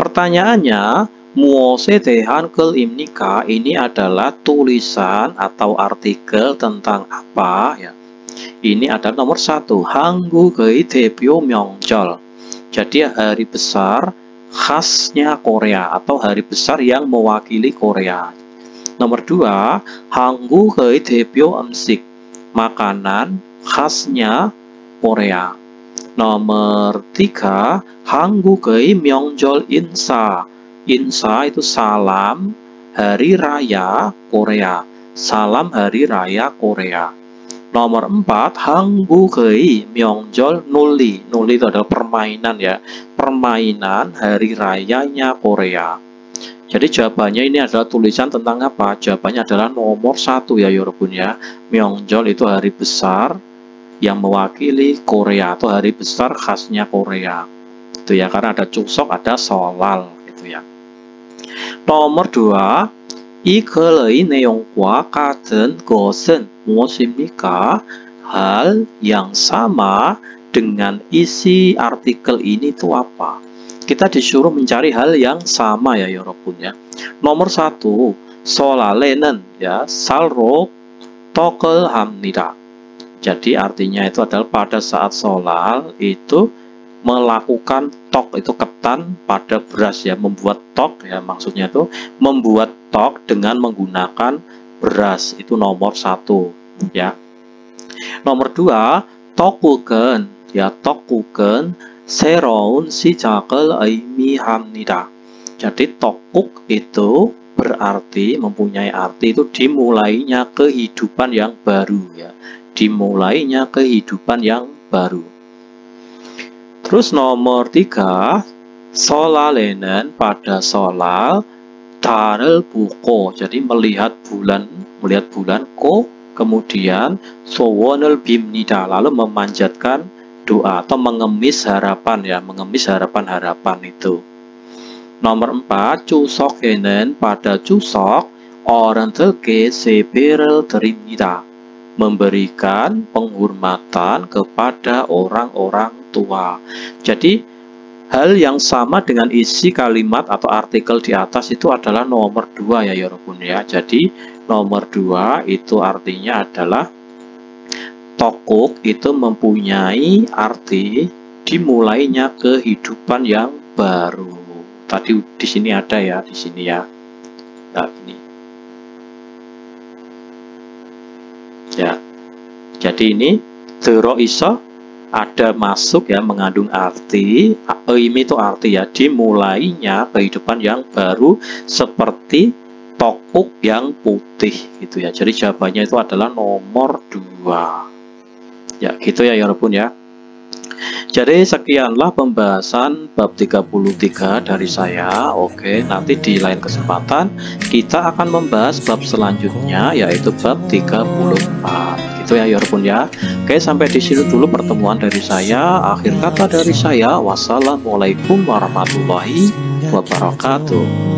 S2: Pertanyaannya, 무엇에 대한 글입니까? Ini adalah tulisan atau artikel tentang apa ya? Ini adalah nomor 1, 한국의 대표 명절. Jadi hari besar khasnya Korea atau hari besar yang mewakili Korea. Nomor 2, 한국의 대표 음식, makanan khasnya Korea. Nomor 3, 한국의 명절 인사. Insa itu salam hari raya Korea. Salam hari raya Korea. Nomor 4, 한국의 명절 놀이. 놀이 itu adalah permainan ya. Permainan hari rayanya Korea. Jadi jawabannya ini adalah tulisan tentang apa? Jawabannya adalah nomor 1 ya Yorobun ya. 명절 itu hari besar yang mewakili Korea atau hari besar khasnya Korea. Itu ya, karena ada Chuseok, ada Seollal gitu ya. nomor 2, 이 글의 내용과 같은 것은 무엇입니까? Hal yang sama dengan isi artikel ini itu apa? Kita disuruh mencari hal yang sama ya 여러분 ya. nomor 1, 설날에는 ya 살로 떡을 합니다. Jadi artinya itu adalah pada saat sholal itu melakukan tok, itu ketan pada beras ya, membuat tok ya, maksudnya itu membuat tok dengan menggunakan beras. Itu nomor 1 ya. nomor 2, 떡국은 ya, 떡국은 새로운 시작을 의미합니다. Jadi tokuk itu berarti, mempunyai arti itu dimulainya kehidupan yang baru ya, dimulainya kehidupan yang baru. Terus nomor 3, 설날에는 pada sholal 달을 보고, jadi melihat bulan ko, kemudian 소원을 빕니다, lalu memanjatkan doa atau mengemis harapan ya, mengemis harapan itu. nomor 4, 추석에는 pada Chuseok 어른들께 세배를 드립니다, memberikan penghormatan kepada orang-orang tua. Jadi hal yang sama dengan isi kalimat atau artikel di atas itu adalah nomor 2 ya Yorobun ya. Jadi nomor 2 itu artinya adalah tokuk itu mempunyai arti dimulainya kehidupan yang baru. Tadi di sini ada ya, di sini ya. Nah, ini. Ya. Jadi ini terus ada masuk ya, mengandung arti. Ini itu arti ya, dimulainya kehidupan yang baru seperti tokuk yang putih gitu ya. Jadi jawabannya itu adalah nomor 2. Ya, gitu ya Yorobun ya. Jadi sekianlah pembahasan bab 33 dari saya. Oke, nanti di lain kesempatan kita akan membahas bab selanjutnya, yaitu bab 34. Gitu ya Yorobun ya. Oke, sampai di sini dulu pertemuan dari saya. Akhir kata dari saya, wassalamualaikum warahmatullahi wabarakatuh.